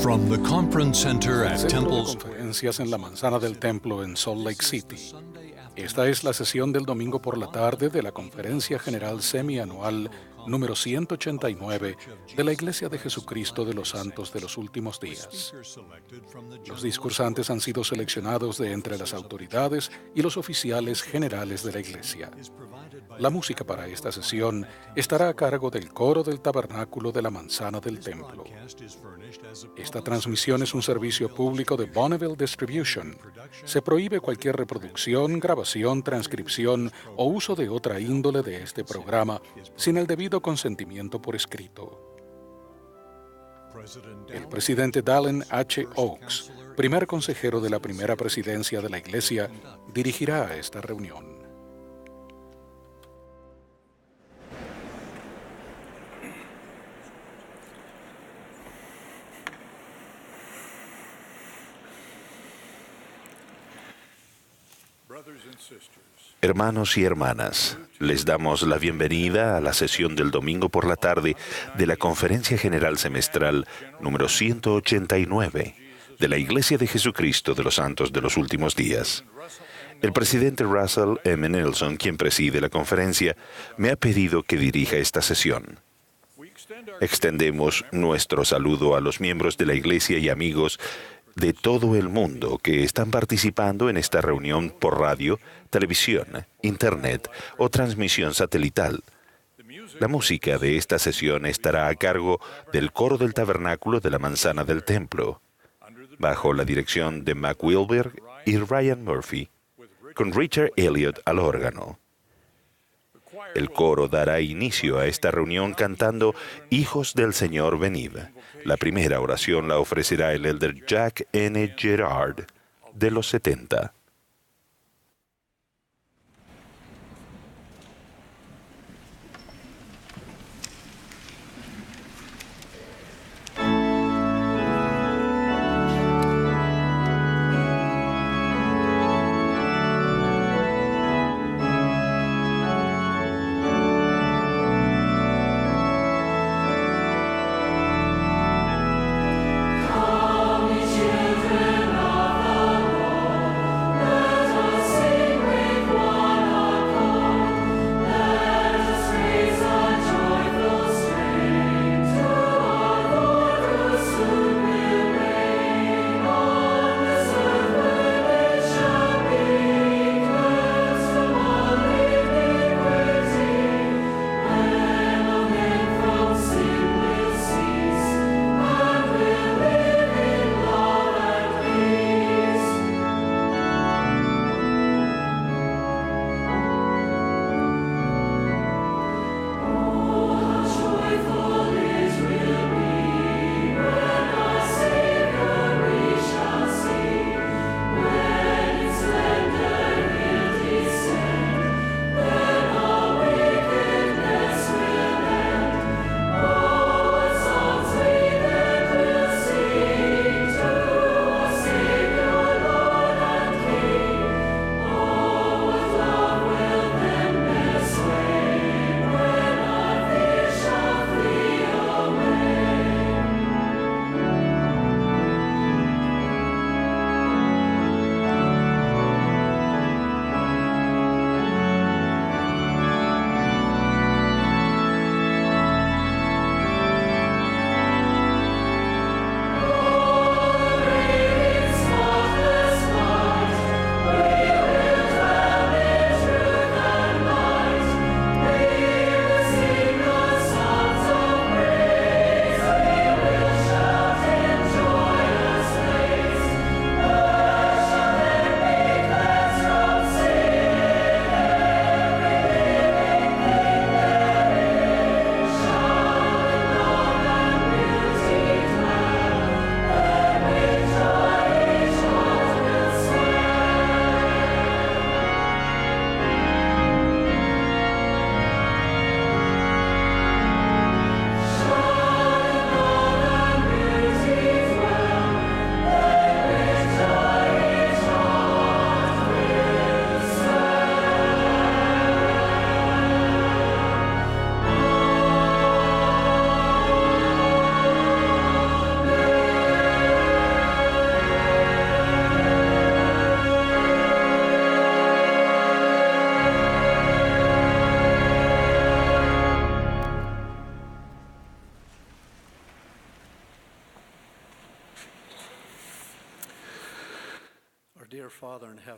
From the conference center at Centro de Temple's conferencias en la manzana del templo en Salt Lake City. Esta es la sesión del domingo por la tarde de la Conferencia General Semianual número 189 de la Iglesia de Jesucristo de los Santos de los Últimos Días. Los discursantes han sido seleccionados de entre las autoridades y los oficiales generales de la Iglesia. La música para esta sesión estará a cargo del coro del Tabernáculo de la Manzana del Templo. Esta transmisión es un servicio público de Bonneville Distribution. Se prohíbe cualquier reproducción, grabación, transcripción o uso de otra índole de este programa sin el debido consentimiento por escrito. El presidente Dallin H. Oaks, primer consejero de la primera presidencia de la Iglesia, dirigirá esta reunión. Hermanos y hermanas, les damos la bienvenida a la sesión del domingo por la tarde de la Conferencia General Semestral número 189 de la Iglesia de Jesucristo de los Santos de los Últimos Días. El presidente Russell M. Nelson, quien preside la conferencia, me ha pedido que dirija esta sesión. Extendemos nuestro saludo a los miembros de la Iglesia y amigos de todo el mundo que están participando en esta reunión por radio, televisión, internet o transmisión satelital. La música de esta sesión estará a cargo del coro del Tabernáculo de la Manzana del Templo, bajo la dirección de Mac Wilberg y Ryan Murphy, con Richard Elliott al órgano. El coro dará inicio a esta reunión cantando Hijos del Señor Venid. La primera oración la ofrecerá el elder Jack N. Gerard, de los 70.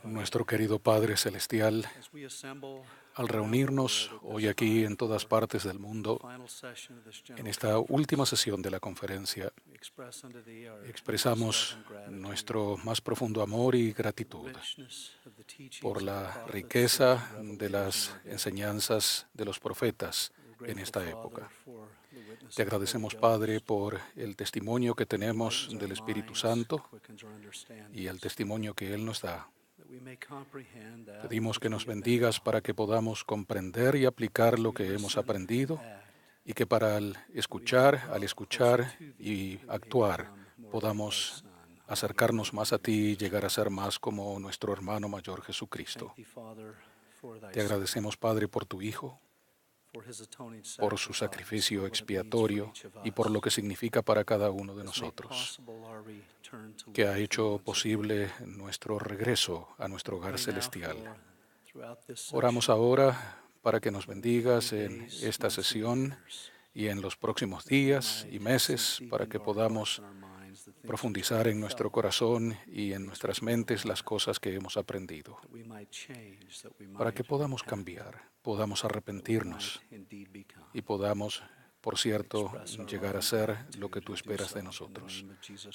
Nuestro querido Padre Celestial, al reunirnos hoy aquí en todas partes del mundo, en esta última sesión de la conferencia, expresamos nuestro más profundo amor y gratitud por la riqueza de las enseñanzas de los profetas en esta época. Te agradecemos, Padre, por el testimonio que tenemos del Espíritu Santo y el testimonio que Él nos da. Pedimos que nos bendigas para que podamos comprender y aplicar lo que hemos aprendido y que al escuchar y actuar podamos acercarnos más a ti y llegar a ser más como nuestro hermano mayor Jesucristo. Te agradecemos, Padre, por tu Hijo, por su sacrificio expiatorio y por lo que significa para cada uno de nosotros, que ha hecho posible nuestro regreso a nuestro hogar celestial. Oramos ahora para que nos bendigas en esta sesión y en los próximos días y meses, para que podamos profundizar en nuestro corazón y en nuestras mentes las cosas que hemos aprendido, para que podamos cambiar, podamos arrepentirnos y podamos, por cierto, llegar a ser lo que tú esperas de nosotros.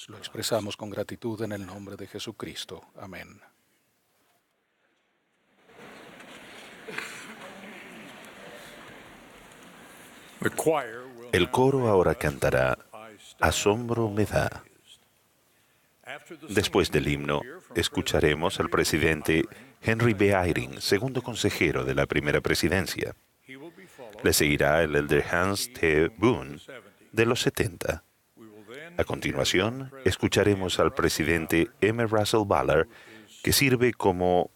Lo expresamos con gratitud en el nombre de Jesucristo. Amén. El coro ahora cantará Asombro me da. Después del himno, escucharemos al presidente Henry B. Eyring, segundo consejero de la primera presidencia. Le seguirá el elder Hans T. Boone, de los 70. A continuación, escucharemos al presidente M. Russell Ballard, que sirve como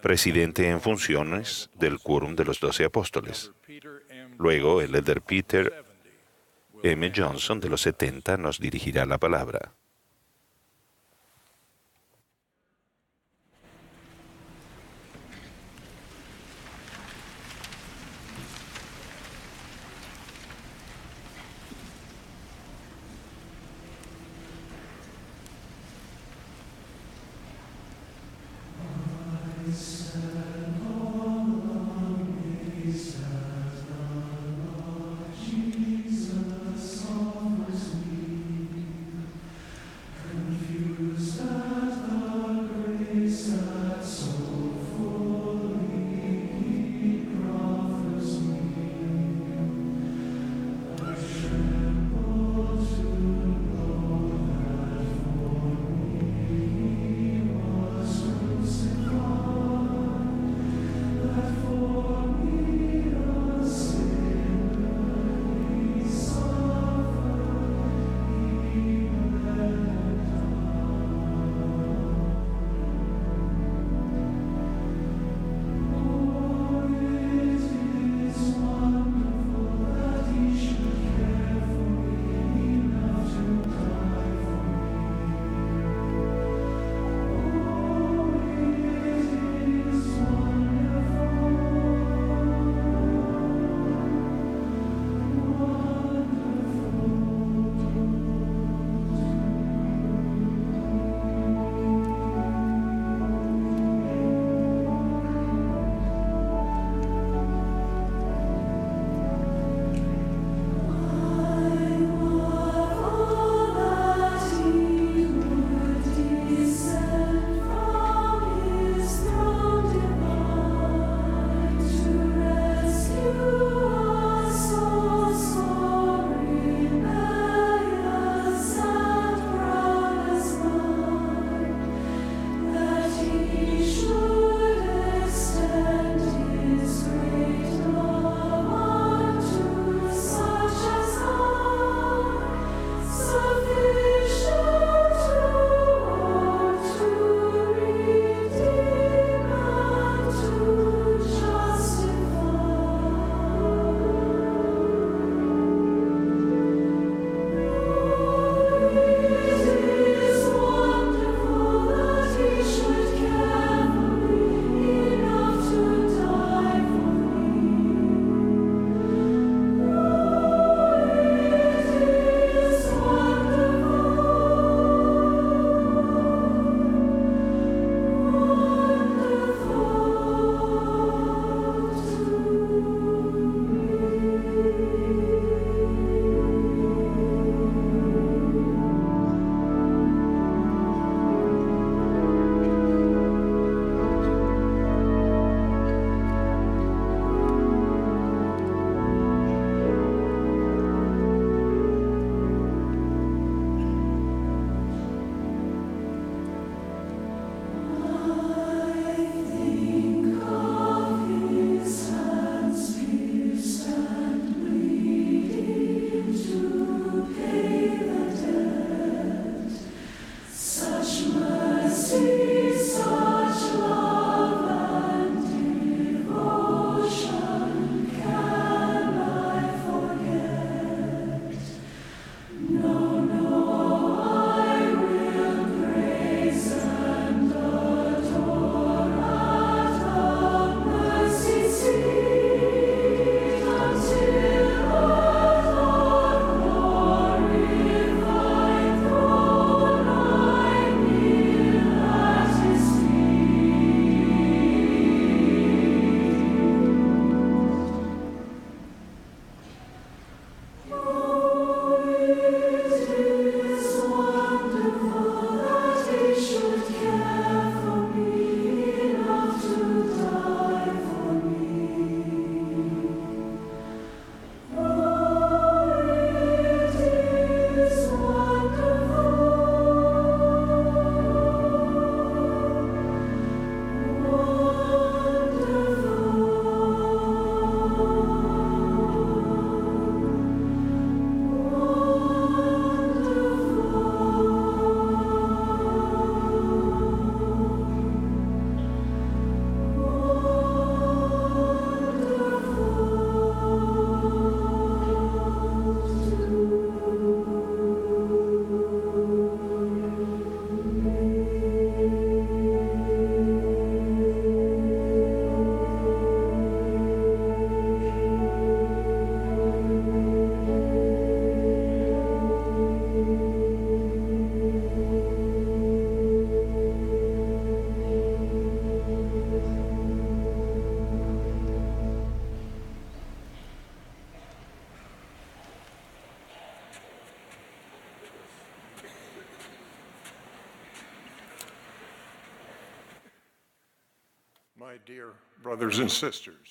presidente en funciones del Quórum de los 12 Apóstoles. Luego, el elder Peter M. Johnson, de los 70, nos dirigirá la palabra.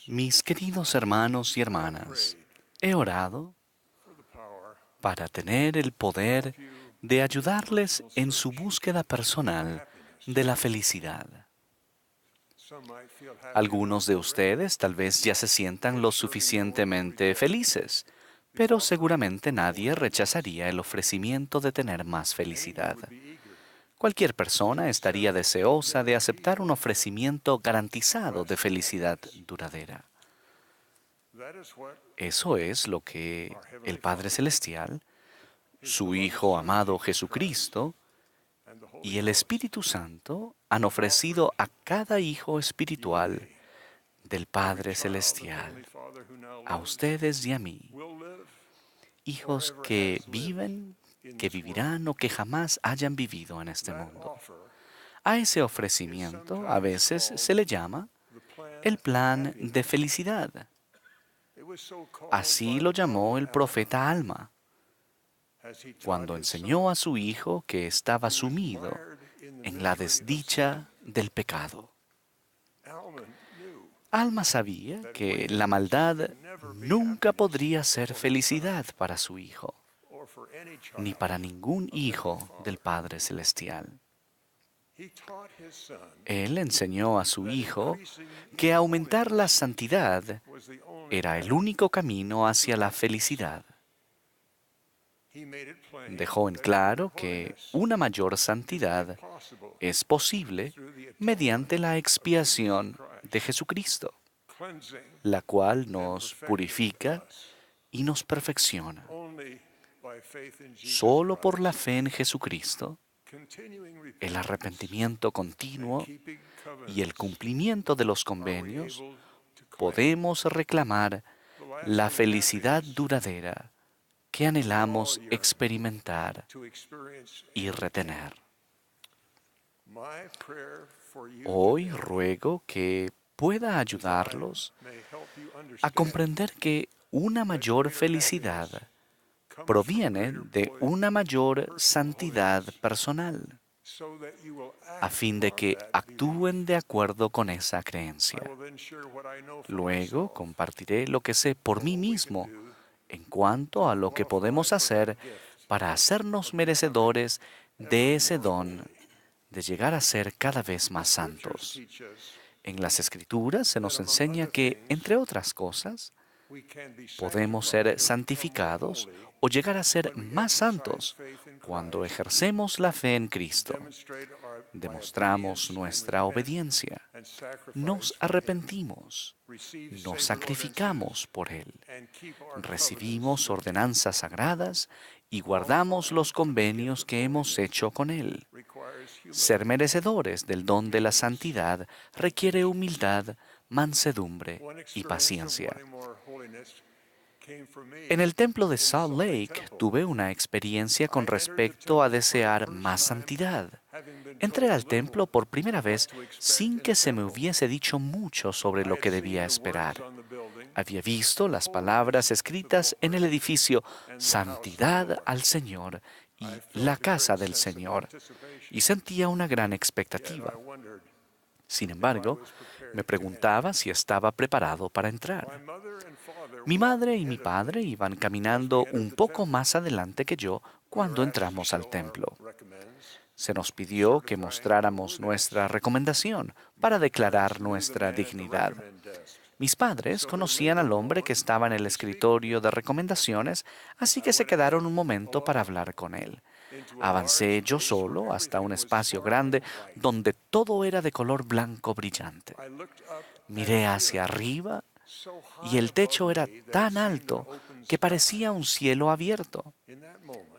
Mis queridos hermanos y hermanas, he orado para tener el poder de ayudarles en su búsqueda personal de la felicidad. Algunos de ustedes tal vez ya se sientan lo suficientemente felices, pero seguramente nadie rechazaría el ofrecimiento de tener más felicidad. Cualquier persona estaría deseosa de aceptar un ofrecimiento garantizado de felicidad duradera. Eso es lo que el Padre Celestial, su Hijo amado Jesucristo y el Espíritu Santo han ofrecido a cada hijo espiritual del Padre Celestial, a ustedes y a mí, hijos que viven, que vivirán o que jamás hayan vivido en este mundo. A ese ofrecimiento a veces se le llama el plan de felicidad. Así lo llamó el profeta Alma, cuando enseñó a su hijo que estaba sumido en la desdicha del pecado. Alma sabía que la maldad nunca podría ser felicidad para su hijo, ni para ningún hijo del Padre Celestial. Él enseñó a su hijo que aumentar la santidad era el único camino hacia la felicidad. Dejó en claro que una mayor santidad es posible mediante la expiación de Jesucristo, la cual nos purifica y nos perfecciona. Solo por la fe en Jesucristo, el arrepentimiento continuo y el cumplimiento de los convenios, podemos reclamar la felicidad duradera que anhelamos experimentar y retener. Hoy ruego que pueda ayudarlos a comprender que una mayor felicidad proviene de una mayor santidad personal, a fin de que actúen de acuerdo con esa creencia. Luego compartiré lo que sé por mí mismo en cuanto a lo que podemos hacer para hacernos merecedores de ese don de llegar a ser cada vez más santos. En las Escrituras se nos enseña que, entre otras cosas, podemos ser santificados o llegar a ser más santos cuando ejercemos la fe en Cristo, demostramos nuestra obediencia, nos arrepentimos, nos sacrificamos por Él, recibimos ordenanzas sagradas y guardamos los convenios que hemos hecho con Él. Ser merecedores del don de la santidad requiere humildad, mansedumbre y paciencia. En el templo de Salt Lake tuve una experiencia con respecto a desear más santidad. Entré al templo por primera vez sin que se me hubiese dicho mucho sobre lo que debía esperar. Había visto las palabras escritas en el edificio «Santidad al Señor» y «La casa del Señor», y sentía una gran expectativa. Sin embargo, me preguntaba si estaba preparado para entrar. Mi madre y mi padre iban caminando un poco más adelante que yo cuando entramos al templo. Se nos pidió que mostráramos nuestra recomendación para declarar nuestra dignidad. Mis padres conocían al hombre que estaba en el escritorio de recomendaciones, así que se quedaron un momento para hablar con él. Avancé yo solo hasta un espacio grande donde todo era de color blanco brillante. Miré hacia arriba y el techo era tan alto que parecía un cielo abierto.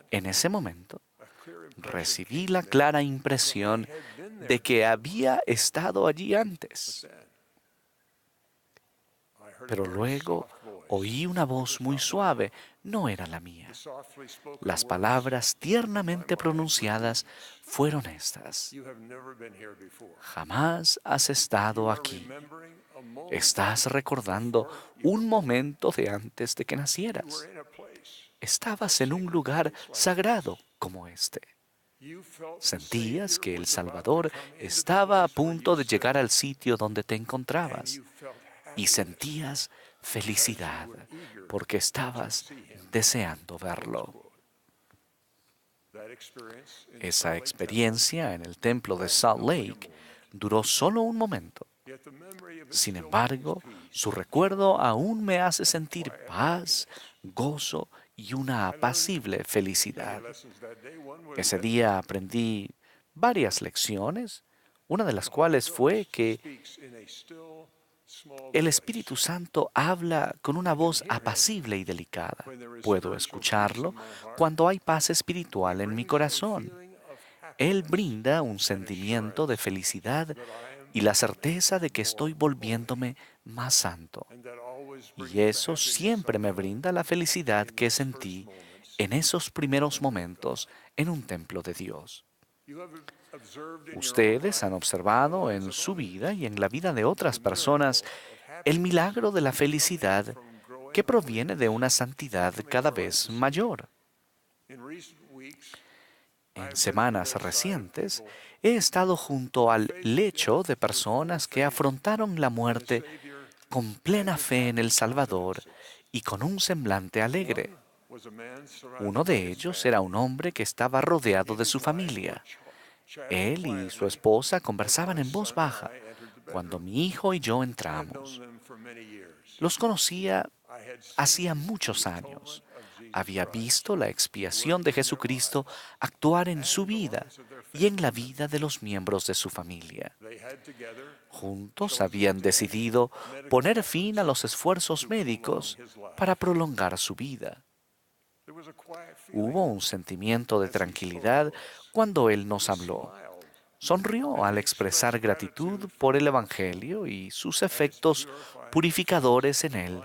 En ese momento, recibí la clara impresión de que había estado allí antes. Pero luego oí una voz muy suave, no era la mía. Las palabras tiernamente pronunciadas fueron estas: jamás has estado aquí. Estás recordando un momento de antes de que nacieras. Estabas en un lugar sagrado como este. Sentías que el Salvador estaba a punto de llegar al sitio donde te encontrabas y sentías felicidad porque estabas deseando verlo. Esa experiencia en el templo de Salt Lake duró solo un momento. Sin embargo, su recuerdo aún me hace sentir paz, gozo y una apacible felicidad. Ese día aprendí varias lecciones, una de las cuales fue que el Espíritu Santo habla con una voz apacible y delicada. Puedo escucharlo cuando hay paz espiritual en mi corazón. Él brinda un sentimiento de felicidad y la certeza de que estoy volviéndome más santo. Y eso siempre me brinda la felicidad que sentí en esos primeros momentos en un templo de Dios. Ustedes han observado en su vida y en la vida de otras personas el milagro de la felicidad que proviene de una santidad cada vez mayor. En semanas recientes, he estado junto al lecho de personas que afrontaron la muerte con plena fe en el Salvador y con un semblante alegre. Uno de ellos era un hombre que estaba rodeado de su familia. Él y su esposa conversaban en voz baja cuando mi hijo y yo entramos. Los conocía hacía muchos años. Había visto la expiación de Jesucristo actuar en su vida y en la vida de los miembros de su familia. Juntos habían decidido poner fin a los esfuerzos médicos para prolongar su vida. Hubo un sentimiento de tranquilidad cuando Él nos habló. Sonrió al expresar gratitud por el Evangelio y sus efectos purificadores en Él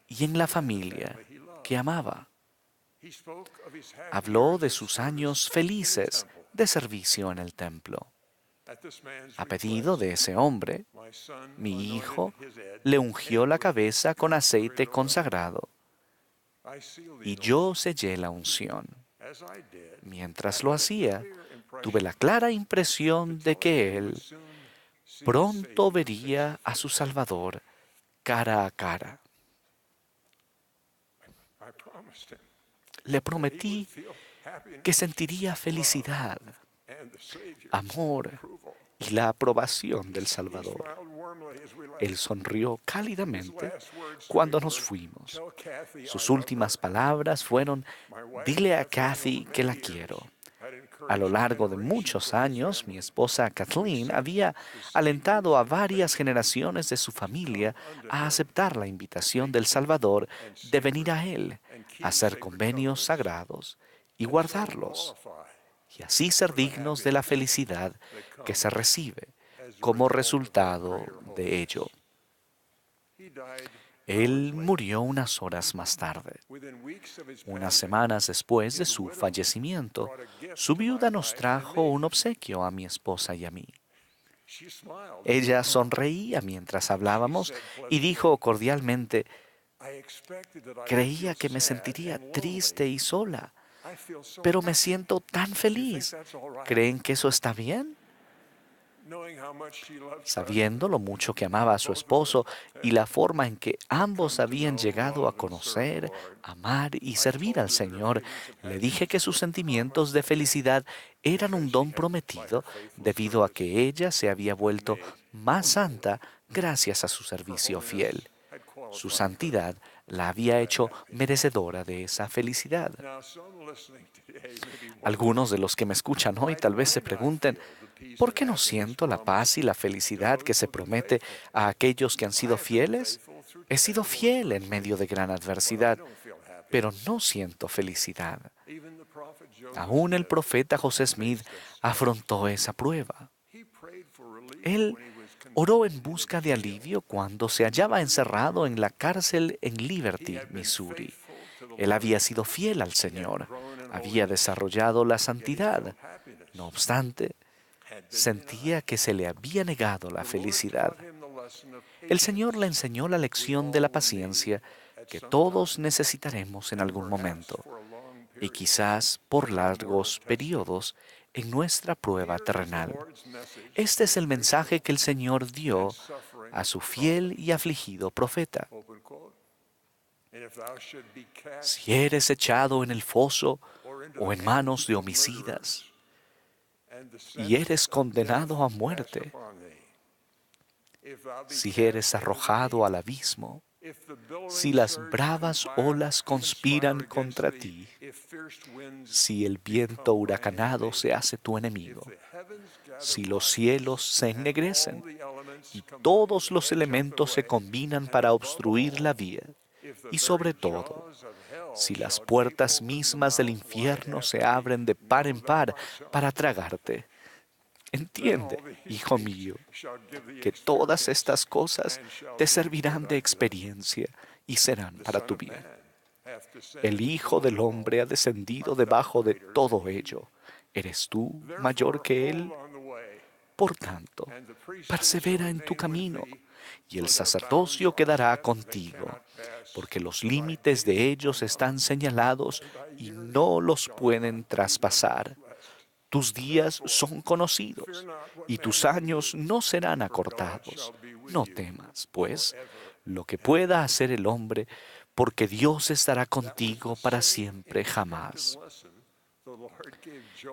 y en la familia que amaba. Habló de sus años felices de servicio en el templo. A pedido de ese hombre, mi hijo le ungió la cabeza con aceite consagrado y yo sellé la unción. Mientras lo hacía, tuve la clara impresión de que él pronto vería a su Salvador cara a cara. Le prometí que sentiría felicidad, amor y la aprobación del Salvador. Él sonrió cálidamente cuando nos fuimos. Sus últimas palabras fueron: "Dile a Kathy que la quiero". A lo largo de muchos años, mi esposa Kathleen había alentado a varias generaciones de su familia a aceptar la invitación del Salvador de venir a Él, a hacer convenios sagrados y guardarlos, y así ser dignos de la felicidad que se recibe como resultado de ello. Él murió unas horas más tarde. Unas semanas después de su fallecimiento, su viuda nos trajo un obsequio a mi esposa y a mí. Ella sonreía mientras hablábamos y dijo cordialmente: "Creía que me sentiría triste y sola, pero me siento tan feliz. ¿Creen que eso está bien?". Sabiendo lo mucho que amaba a su esposo y la forma en que ambos habían llegado a conocer, amar y servir al Señor, le dije que sus sentimientos de felicidad eran un don prometido debido a que ella se había vuelto más santa gracias a su servicio fiel. Su santidad la había hecho merecedora de esa felicidad. Algunos de los que me escuchan hoy tal vez se pregunten: ¿por qué no siento la paz y la felicidad que se promete a aquellos que han sido fieles? He sido fiel en medio de gran adversidad, pero no siento felicidad. Aún el profeta José Smith afrontó esa prueba. Él oró en busca de alivio cuando se hallaba encerrado en la cárcel en Liberty, Missouri. Él había sido fiel al Señor, había desarrollado la santidad. No obstante, sentía que se le había negado la felicidad. El Señor le enseñó la lección de la paciencia que todos necesitaremos en algún momento, y quizás por largos periodos en nuestra prueba terrenal. Este es el mensaje que el Señor dio a su fiel y afligido profeta. Si eres echado en el foso o en manos de homicidas y eres condenado a muerte, si eres arrojado al abismo, si las bravas olas conspiran contra ti, si el viento huracanado se hace tu enemigo, si los cielos se ennegrecen y todos los elementos se combinan para obstruir la vía, y sobre todo, si las puertas mismas del infierno se abren de par en par para tragarte. Entiende, hijo mío, que todas estas cosas te servirán de experiencia y serán para tu bien. El Hijo del Hombre ha descendido debajo de todo ello. ¿Eres tú mayor que Él? Por tanto, persevera en tu camino, y el sacerdocio quedará contigo, porque los límites de ellos están señalados y no los pueden traspasar. Tus días son conocidos, y tus años no serán acortados. No temas, pues, lo que pueda hacer el hombre, porque Dios estará contigo para siempre jamás.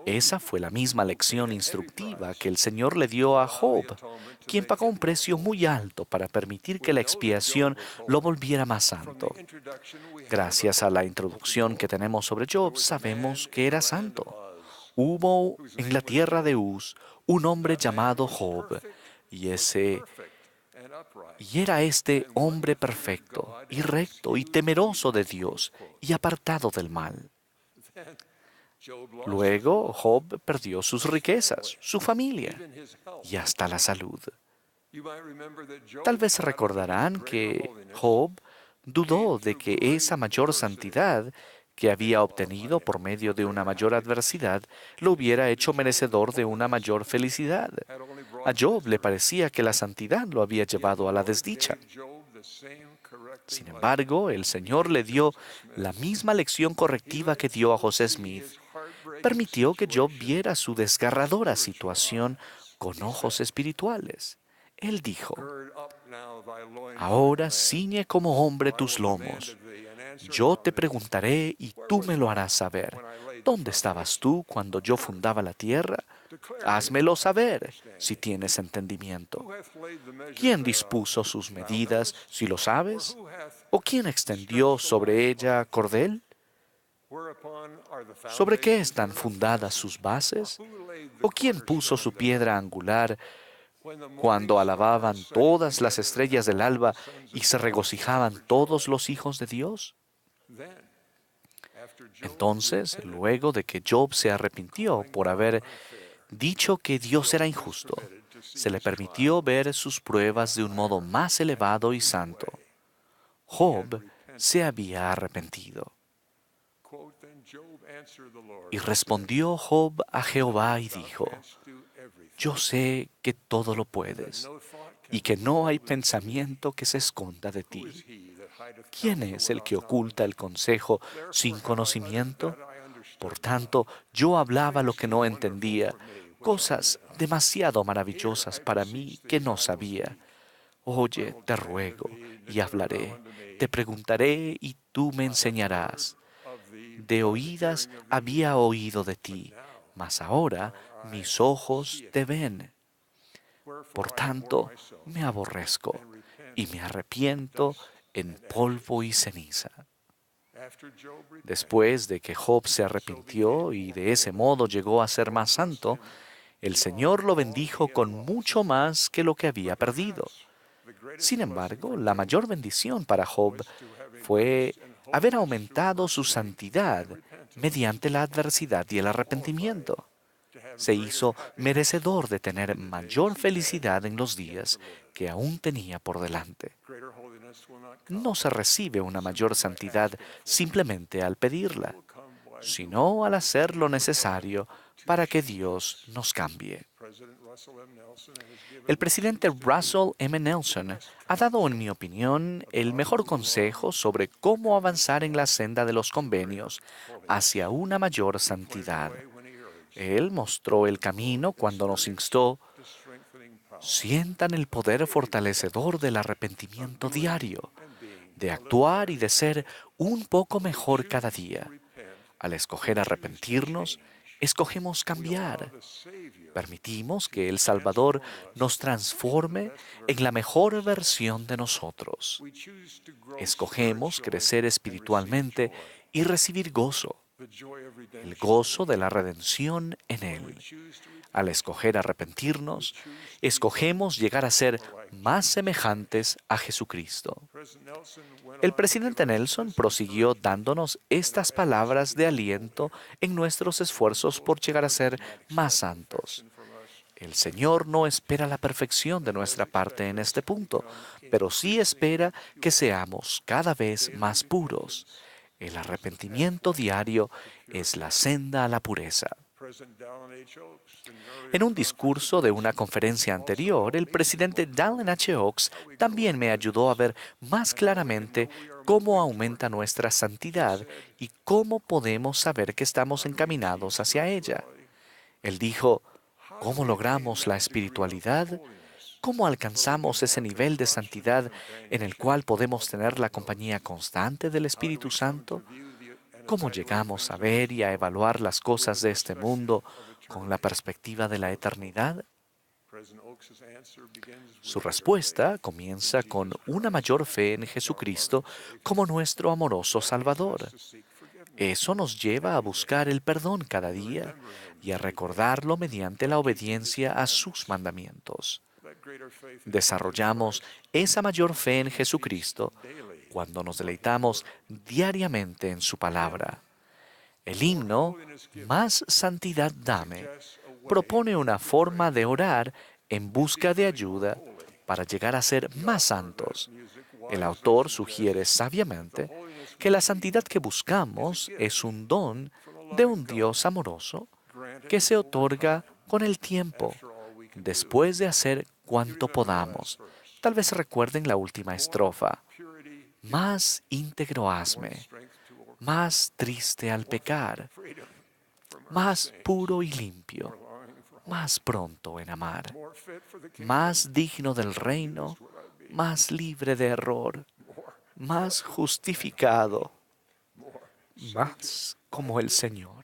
Esa fue la misma lección instructiva que el Señor le dio a Job, quien pagó un precio muy alto para permitir que la expiación lo volviera más santo. Gracias a la introducción que tenemos sobre Job, sabemos que era santo. Hubo en la tierra de Uz un hombre llamado Job, y era este hombre perfecto, y recto, y temeroso de Dios, y apartado del mal. Luego Job perdió sus riquezas, su familia y hasta la salud. Tal vez recordarán que Job dudó de que esa mayor santidad que había obtenido por medio de una mayor adversidad lo hubiera hecho merecedor de una mayor felicidad. A Job le parecía que la santidad lo había llevado a la desdicha. Sin embargo, el Señor le dio la misma lección correctiva que dio a José Smith. Permitió que Job viera su desgarradora situación con ojos espirituales. Él dijo: ahora ciñe como hombre tus lomos. Yo te preguntaré y tú me lo harás saber. ¿Dónde estabas tú cuando yo fundaba la tierra? Házmelo saber, si tienes entendimiento. ¿Quién dispuso sus medidas, si lo sabes? ¿O quién extendió sobre ella cordel? ¿Sobre qué están fundadas sus bases? ¿O quién puso su piedra angular cuando alababan todas las estrellas del alba y se regocijaban todos los hijos de Dios? Entonces, luego de que Job se arrepintió por haber dicho que Dios era injusto, se le permitió ver sus pruebas de un modo más elevado y santo. Job se había arrepentido. Y respondió Job a Jehová y dijo: yo sé que todo lo puedes, y que no hay pensamiento que se esconda de ti. ¿Quién es el que oculta el consejo sin conocimiento? Por tanto, yo hablaba lo que no entendía, cosas demasiado maravillosas para mí que no sabía. Oye, te ruego, y hablaré, te preguntaré, y tú me enseñarás. De oídas había oído de ti, mas ahora mis ojos te ven. Por tanto, me aborrezco y me arrepiento en polvo y ceniza. Después de que Job se arrepintió y de ese modo llegó a ser más santo, el Señor lo bendijo con mucho más que lo que había perdido. Sin embargo, la mayor bendición para Job fue haber aumentado su santidad mediante la adversidad y el arrepentimiento. Se hizo merecedor de tener mayor felicidad en los días que aún tenía por delante. No se recibe una mayor santidad simplemente al pedirla, sino al hacer lo necesario para que Dios nos cambie. El presidente Russell M. Nelson ha dado, en mi opinión, el mejor consejo sobre cómo avanzar en la senda de los convenios hacia una mayor santidad. Él mostró el camino cuando nos instó: sientan el poder fortalecedor del arrepentimiento diario, de actuar y de ser un poco mejor cada día. Al escoger arrepentirnos, escogemos cambiar. Permitimos que el Salvador nos transforme en la mejor versión de nosotros. Escogemos crecer espiritualmente y recibir gozo, el gozo de la redención en Él. Al escoger arrepentirnos, escogemos llegar a ser más semejantes a Jesucristo. El presidente Nelson prosiguió dándonos estas palabras de aliento en nuestros esfuerzos por llegar a ser más santos. El Señor no espera la perfección de nuestra parte en este punto, pero sí espera que seamos cada vez más puros. El arrepentimiento diario es la senda a la pureza. En un discurso de una conferencia anterior, el presidente Dallin H. Oaks también me ayudó a ver más claramente cómo aumenta nuestra santidad y cómo podemos saber que estamos encaminados hacia ella. Él dijo: ¿cómo logramos la espiritualidad? ¿Cómo alcanzamos ese nivel de santidad en el cual podemos tener la compañía constante del Espíritu Santo? ¿Cómo llegamos a ver y a evaluar las cosas de este mundo con la perspectiva de la eternidad? Su respuesta comienza con una mayor fe en Jesucristo como nuestro amoroso Salvador. Eso nos lleva a buscar el perdón cada día y a recordarlo mediante la obediencia a sus mandamientos. Desarrollamos esa mayor fe en Jesucristo cuando nos deleitamos diariamente en su palabra. El himno Más santidad dame propone una forma de orar en busca de ayuda para llegar a ser más santos. El autor sugiere sabiamente que la santidad que buscamos es un don de un Dios amoroso que se otorga con el tiempo, después de hacer cuanto podamos. Tal vez recuerden la última estrofa. Más íntegro hazme, más triste al pecar, más puro y limpio, más pronto en amar, más digno del reino, más libre de error, más justificado, más como el Señor.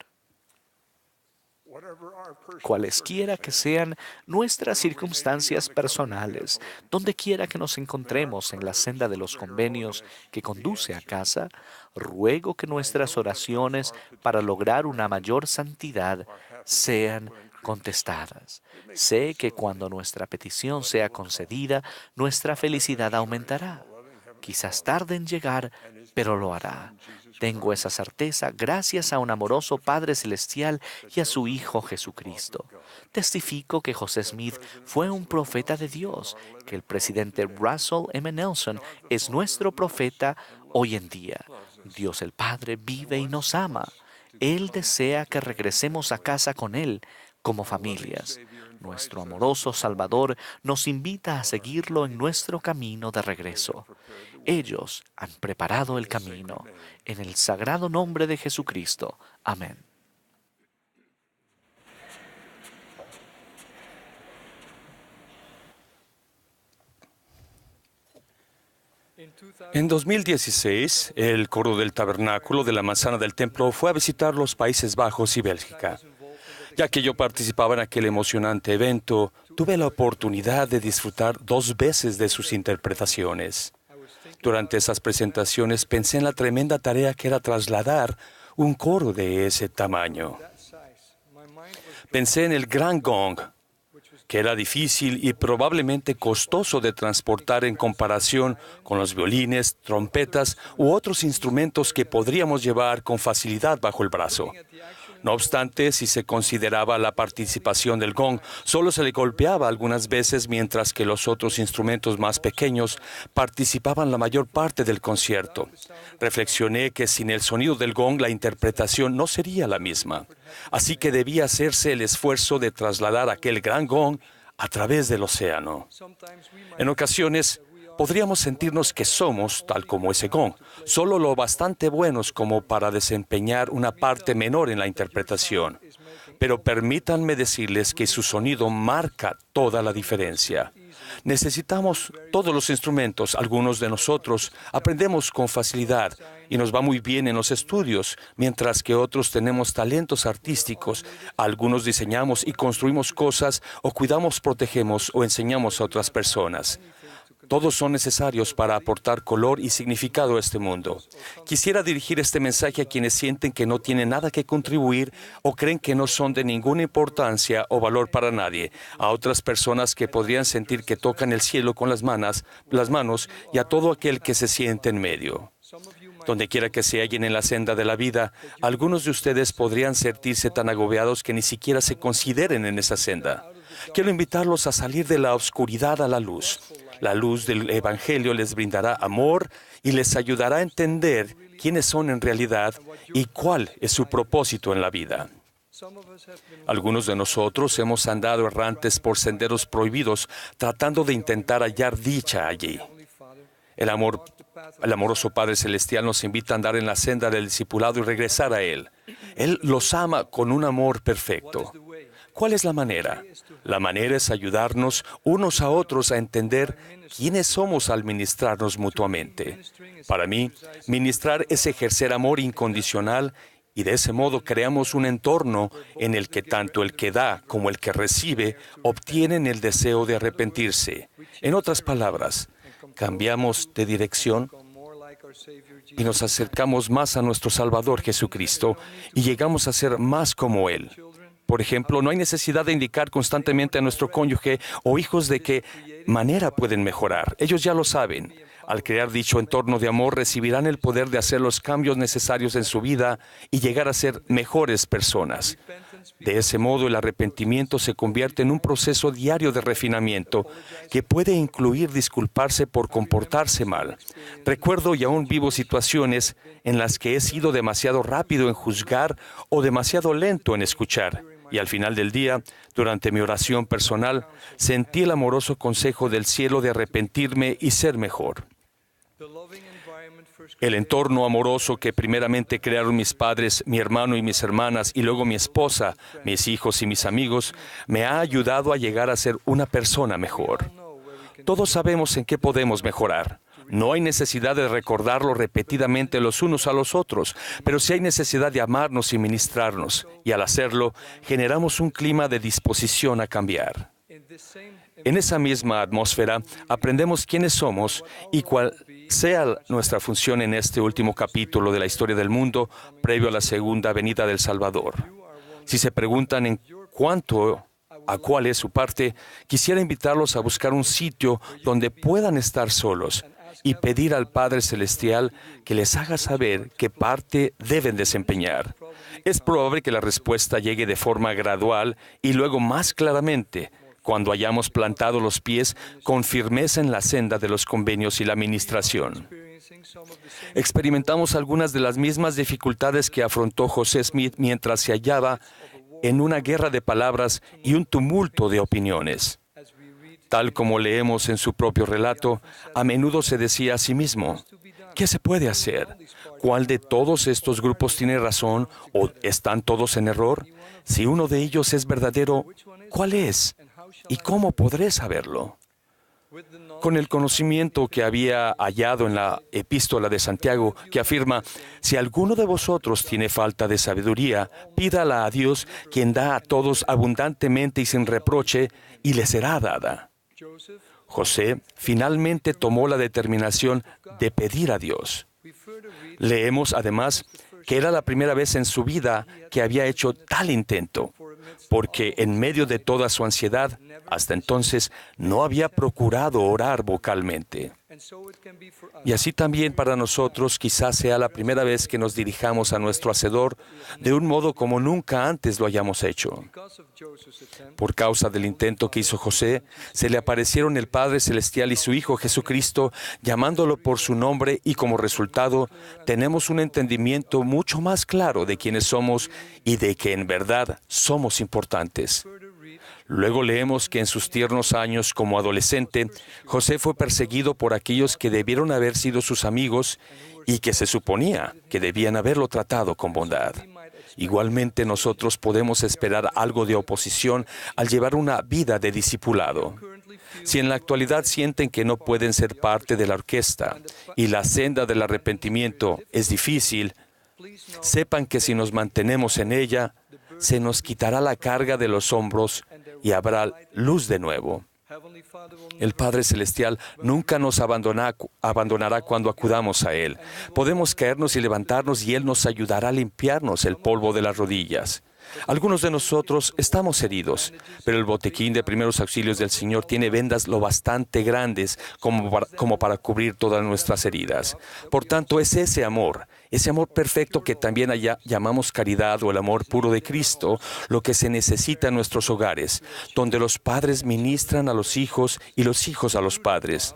Cualesquiera que sean nuestras circunstancias personales, donde quiera que nos encontremos en la senda de los convenios que conduce a casa, ruego que nuestras oraciones para lograr una mayor santidad sean contestadas. Sé que cuando nuestra petición sea concedida, nuestra felicidad aumentará. Quizás tarde en llegar, pero lo hará. Tengo esa certeza gracias a un amoroso Padre Celestial y a su Hijo Jesucristo. Testifico que José Smith fue un profeta de Dios, que el presidente Russell M. Nelson es nuestro profeta hoy en día. Dios el Padre vive y nos ama. Él desea que regresemos a casa con Él como familias. Nuestro amoroso Salvador nos invita a seguirlo en nuestro camino de regreso. Ellos han preparado el camino. En el sagrado nombre de Jesucristo. Amén. En 2016, el coro del Tabernáculo de la Manzana del Templo fue a visitar los Países Bajos y Bélgica. Ya que yo participaba en aquel emocionante evento, tuve la oportunidad de disfrutar 2 veces de sus interpretaciones. Durante esas presentaciones pensé en la tremenda tarea que era trasladar un coro de ese tamaño. Pensé en el gran gong, que era difícil y probablemente costoso de transportar en comparación con los violines, trompetas u otros instrumentos que podríamos llevar con facilidad bajo el brazo. No obstante, si se consideraba la participación del gong, solo se le golpeaba algunas veces, mientras que los otros instrumentos más pequeños participaban la mayor parte del concierto. Reflexioné que sin el sonido del gong la interpretación no sería la misma. Así que debía hacerse el esfuerzo de trasladar aquel gran gong a través del océano. En ocasiones, podríamos sentirnos que somos, tal como ese gong, solo lo bastante buenos como para desempeñar una parte menor en la interpretación. pero permítanme decirles que su sonido marca toda la diferencia. Necesitamos todos los instrumentos. Algunos de nosotros aprendemos con facilidad y nos va muy bien en los estudios, mientras que otros tenemos talentos artísticos. Algunos diseñamos y construimos cosas, o cuidamos, protegemos o enseñamos a otras personas. Todos son necesarios para aportar color y significado a este mundo. Quisiera dirigir este mensaje a quienes sienten que no tienen nada que contribuir o creen que no son de ninguna importancia o valor para nadie. A otras personas que podrían sentir que tocan el cielo con las manos y a todo aquel que se siente en medio. Donde quiera que se hallen en la senda de la vida, algunos de ustedes podrían sentirse tan agobiados que ni siquiera se consideren en esa senda. Quiero invitarlos a salir de la oscuridad a la luz. La luz del Evangelio les brindará amor y les ayudará a entender quiénes son en realidad y cuál es su propósito en la vida. Algunos de nosotros hemos andado errantes por senderos prohibidos, tratando de intentar hallar dicha allí. El amoroso Padre Celestial nos invita a andar en la senda del discipulado y regresar a Él. Él los ama con un amor perfecto. ¿Cuál es la manera? La manera es ayudarnos unos a otros a entender quiénes somos al ministrarnos mutuamente. Para mí, ministrar es ejercer amor incondicional y de ese modo creamos un entorno en el que tanto el que da como el que recibe obtienen el deseo de arrepentirse. En otras palabras, cambiamos de dirección y nos acercamos más a nuestro Salvador Jesucristo y llegamos a ser más como Él. Por ejemplo, no hay necesidad de indicar constantemente a nuestro cónyuge o hijos de qué manera pueden mejorar. Ellos ya lo saben. Al crear dicho entorno de amor, recibirán el poder de hacer los cambios necesarios en su vida y llegar a ser mejores personas. De ese modo, el arrepentimiento se convierte en un proceso diario de refinamiento que puede incluir disculparse por comportarse mal. Recuerdo y aún vivo situaciones en las que he sido demasiado rápido en juzgar o demasiado lento en escuchar. Y al final del día, durante mi oración personal, sentí el amoroso consejo del cielo de arrepentirme y ser mejor. El entorno amoroso que primeramente crearon mis padres, mi hermano y mis hermanas, y luego mi esposa, mis hijos y mis amigos, me ha ayudado a llegar a ser una persona mejor. Todos sabemos en qué podemos mejorar. No hay necesidad de recordarlo repetidamente los unos a los otros, pero sí hay necesidad de amarnos y ministrarnos, y al hacerlo, generamos un clima de disposición a cambiar. En esa misma atmósfera, aprendemos quiénes somos y cuál sea nuestra función en este último capítulo de la historia del mundo, previo a la segunda venida del Salvador. Si se preguntan en cuanto a cuál es su parte, quisiera invitarlos a buscar un sitio donde puedan estar solos y pedir al Padre Celestial que les haga saber qué parte deben desempeñar. Es probable que la respuesta llegue de forma gradual y luego más claramente cuando hayamos plantado los pies con firmeza en la senda de los convenios y la administración. Experimentamos algunas de las mismas dificultades que afrontó José Smith mientras se hallaba en una guerra de palabras y un tumulto de opiniones. Tal como leemos en su propio relato, a menudo se decía a sí mismo, ¿qué se puede hacer? ¿Cuál de todos estos grupos tiene razón o están todos en error? Si uno de ellos es verdadero, ¿cuál es? ¿Y cómo podré saberlo? Con el conocimiento que había hallado en la epístola de Santiago, que afirma, si alguno de vosotros tiene falta de sabiduría, pídala a Dios, quien da a todos abundantemente y sin reproche, y le será dada. José finalmente tomó la determinación de pedir a Dios. Leemos además que era la primera vez en su vida que había hecho tal intento, porque en medio de toda su ansiedad, hasta entonces no había procurado orar vocalmente. Y así también para nosotros quizás sea la primera vez que nos dirijamos a nuestro Hacedor de un modo como nunca antes lo hayamos hecho. Por causa del intento que hizo José, se le aparecieron el Padre Celestial y su Hijo Jesucristo, llamándolo por su nombre, y como resultado tenemos un entendimiento mucho más claro de quiénes somos y de que en verdad somos importantes. Luego leemos que en sus tiernos años como adolescente, José fue perseguido por aquellos que debieron haber sido sus amigos y que se suponía que debían haberlo tratado con bondad. Igualmente nosotros podemos esperar algo de oposición al llevar una vida de discipulado. Si en la actualidad sienten que no pueden ser parte de la orquesta y la senda del arrepentimiento es difícil, sepan que si nos mantenemos en ella, se nos quitará la carga de los hombros y habrá luz de nuevo. El Padre Celestial nunca nos abandonará cuando acudamos a Él. Podemos caernos y levantarnos y Él nos ayudará a limpiarnos el polvo de las rodillas. Algunos de nosotros estamos heridos, pero el botiquín de primeros auxilios del Señor tiene vendas lo bastante grandes como para cubrir todas nuestras heridas. Por tanto, es ese amor perfecto que también llamamos caridad o el amor puro de Cristo, lo que se necesita en nuestros hogares, donde los padres ministran a los hijos y los hijos a los padres.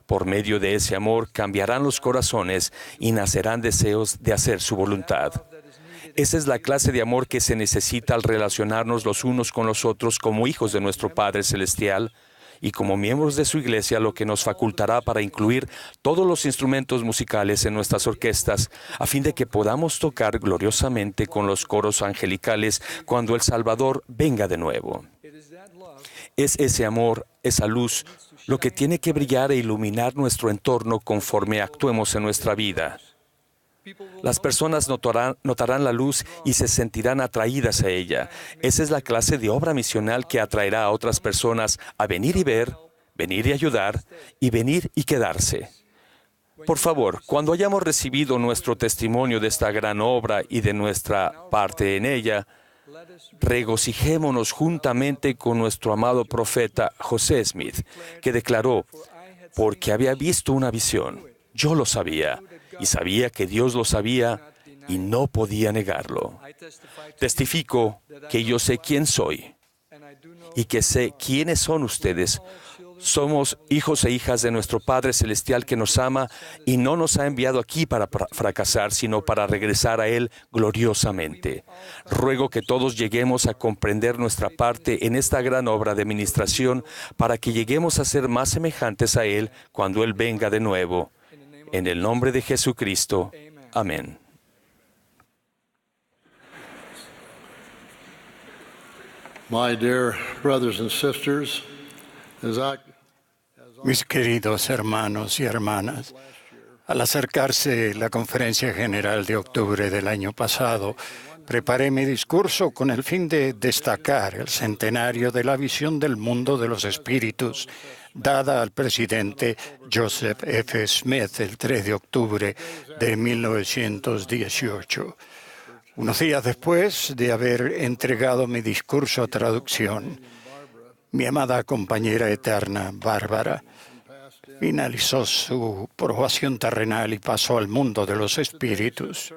Por medio de ese amor cambiarán los corazones y nacerán deseos de hacer su voluntad. Esa es la clase de amor que se necesita al relacionarnos los unos con los otros como hijos de nuestro Padre Celestial y como miembros de su iglesia, lo que nos facultará para incluir todos los instrumentos musicales en nuestras orquestas, a fin de que podamos tocar gloriosamente con los coros angelicales cuando el Salvador venga de nuevo. Es ese amor, esa luz, lo que tiene que brillar e iluminar nuestro entorno conforme actuemos en nuestra vida. Las personas notarán la luz y se sentirán atraídas a ella. Esa es la clase de obra misional que atraerá a otras personas a venir y ver, venir y ayudar, y venir y quedarse. Por favor, cuando hayamos recibido nuestro testimonio de esta gran obra y de nuestra parte en ella, regocijémonos juntamente con nuestro amado profeta José Smith, que declaró, porque había visto una visión, yo lo sabía, y sabía que Dios lo sabía y no podía negarlo. Testifico que yo sé quién soy y que sé quiénes son ustedes. Somos hijos e hijas de nuestro Padre Celestial que nos ama y no nos ha enviado aquí para fracasar, sino para regresar a Él gloriosamente. Ruego que todos lleguemos a comprender nuestra parte en esta gran obra de ministración para que lleguemos a ser más semejantes a Él cuando Él venga de nuevo. En el nombre de Jesucristo. Amén. My dear brothers and sisters, Mis queridos hermanos y hermanas, al acercarse la Conferencia General de octubre del año pasado, preparé mi discurso con el fin de destacar el centenario de la visión del mundo de los espíritus, dada al presidente Joseph F. Smith el 3 de octubre de 1918. Unos días después de haber entregado mi discurso a traducción, mi amada compañera eterna, Bárbara, finalizó su probación terrenal y pasó al mundo de los espíritus.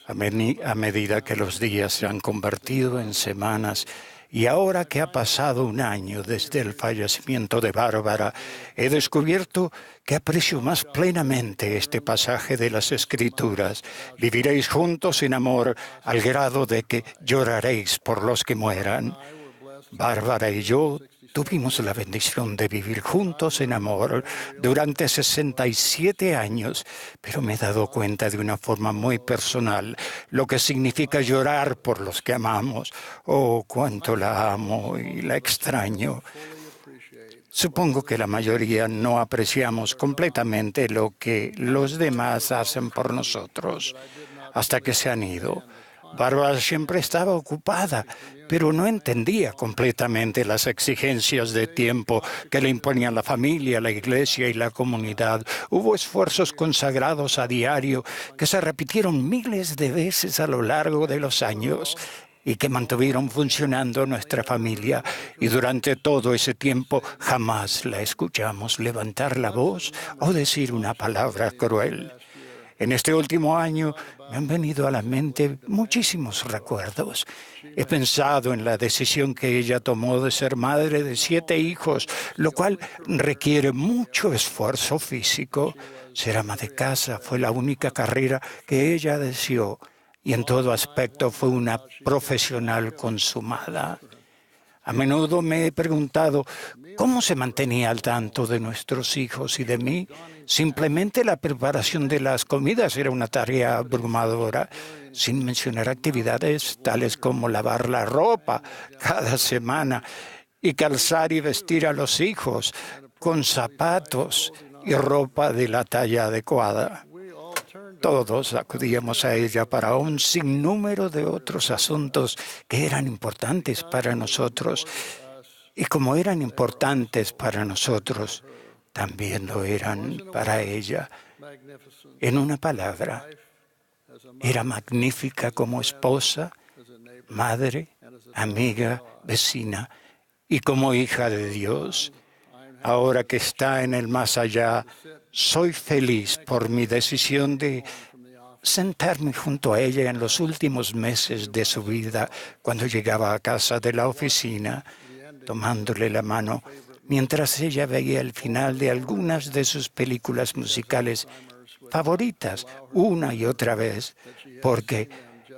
A medida que los días se han convertido en semanas, y ahora que ha pasado un año desde el fallecimiento de Bárbara, he descubierto que aprecio más plenamente este pasaje de las Escrituras. Viviréis juntos en amor al grado de que lloraréis por los que mueran. Bárbara y yo tuvimos la bendición de vivir juntos en amor durante 67 años, pero me he dado cuenta de una forma muy personal lo que significa llorar por los que amamos. Oh, cuánto la amo y la extraño. Supongo que la mayoría no apreciamos completamente lo que los demás hacen por nosotros hasta que se han ido. Bárbara siempre estaba ocupada, pero no entendía completamente las exigencias de tiempo que le imponían la familia, la iglesia y la comunidad. Hubo esfuerzos consagrados a diario que se repitieron miles de veces a lo largo de los años y que mantuvieron funcionando nuestra familia. Y durante todo ese tiempo jamás la escuchamos levantar la voz o decir una palabra cruel. En este último año me han venido a la mente muchísimos recuerdos. He pensado en la decisión que ella tomó de ser madre de 7 hijos, lo cual requiere mucho esfuerzo físico. Ser ama de casa fue la única carrera que ella deseó y en todo aspecto fue una profesional consumada. A menudo me he preguntado cómo se mantenía al tanto de nuestros hijos y de mí. Simplemente la preparación de las comidas era una tarea abrumadora, sin mencionar actividades tales como lavar la ropa cada semana y calzar y vestir a los hijos con zapatos y ropa de la talla adecuada. Todos acudíamos a ella para un sinnúmero de otros asuntos que eran importantes para nosotros. Y como eran importantes para nosotros, también lo eran para ella. En una palabra, era magnífica como esposa, madre, amiga, vecina y como hija de Dios. Ahora que está en el más allá, soy feliz por mi decisión de sentarme junto a ella en los últimos meses de su vida, cuando llegaba a casa de la oficina, tomándole la mano, mientras ella veía el final de algunas de sus películas musicales favoritas una y otra vez, porque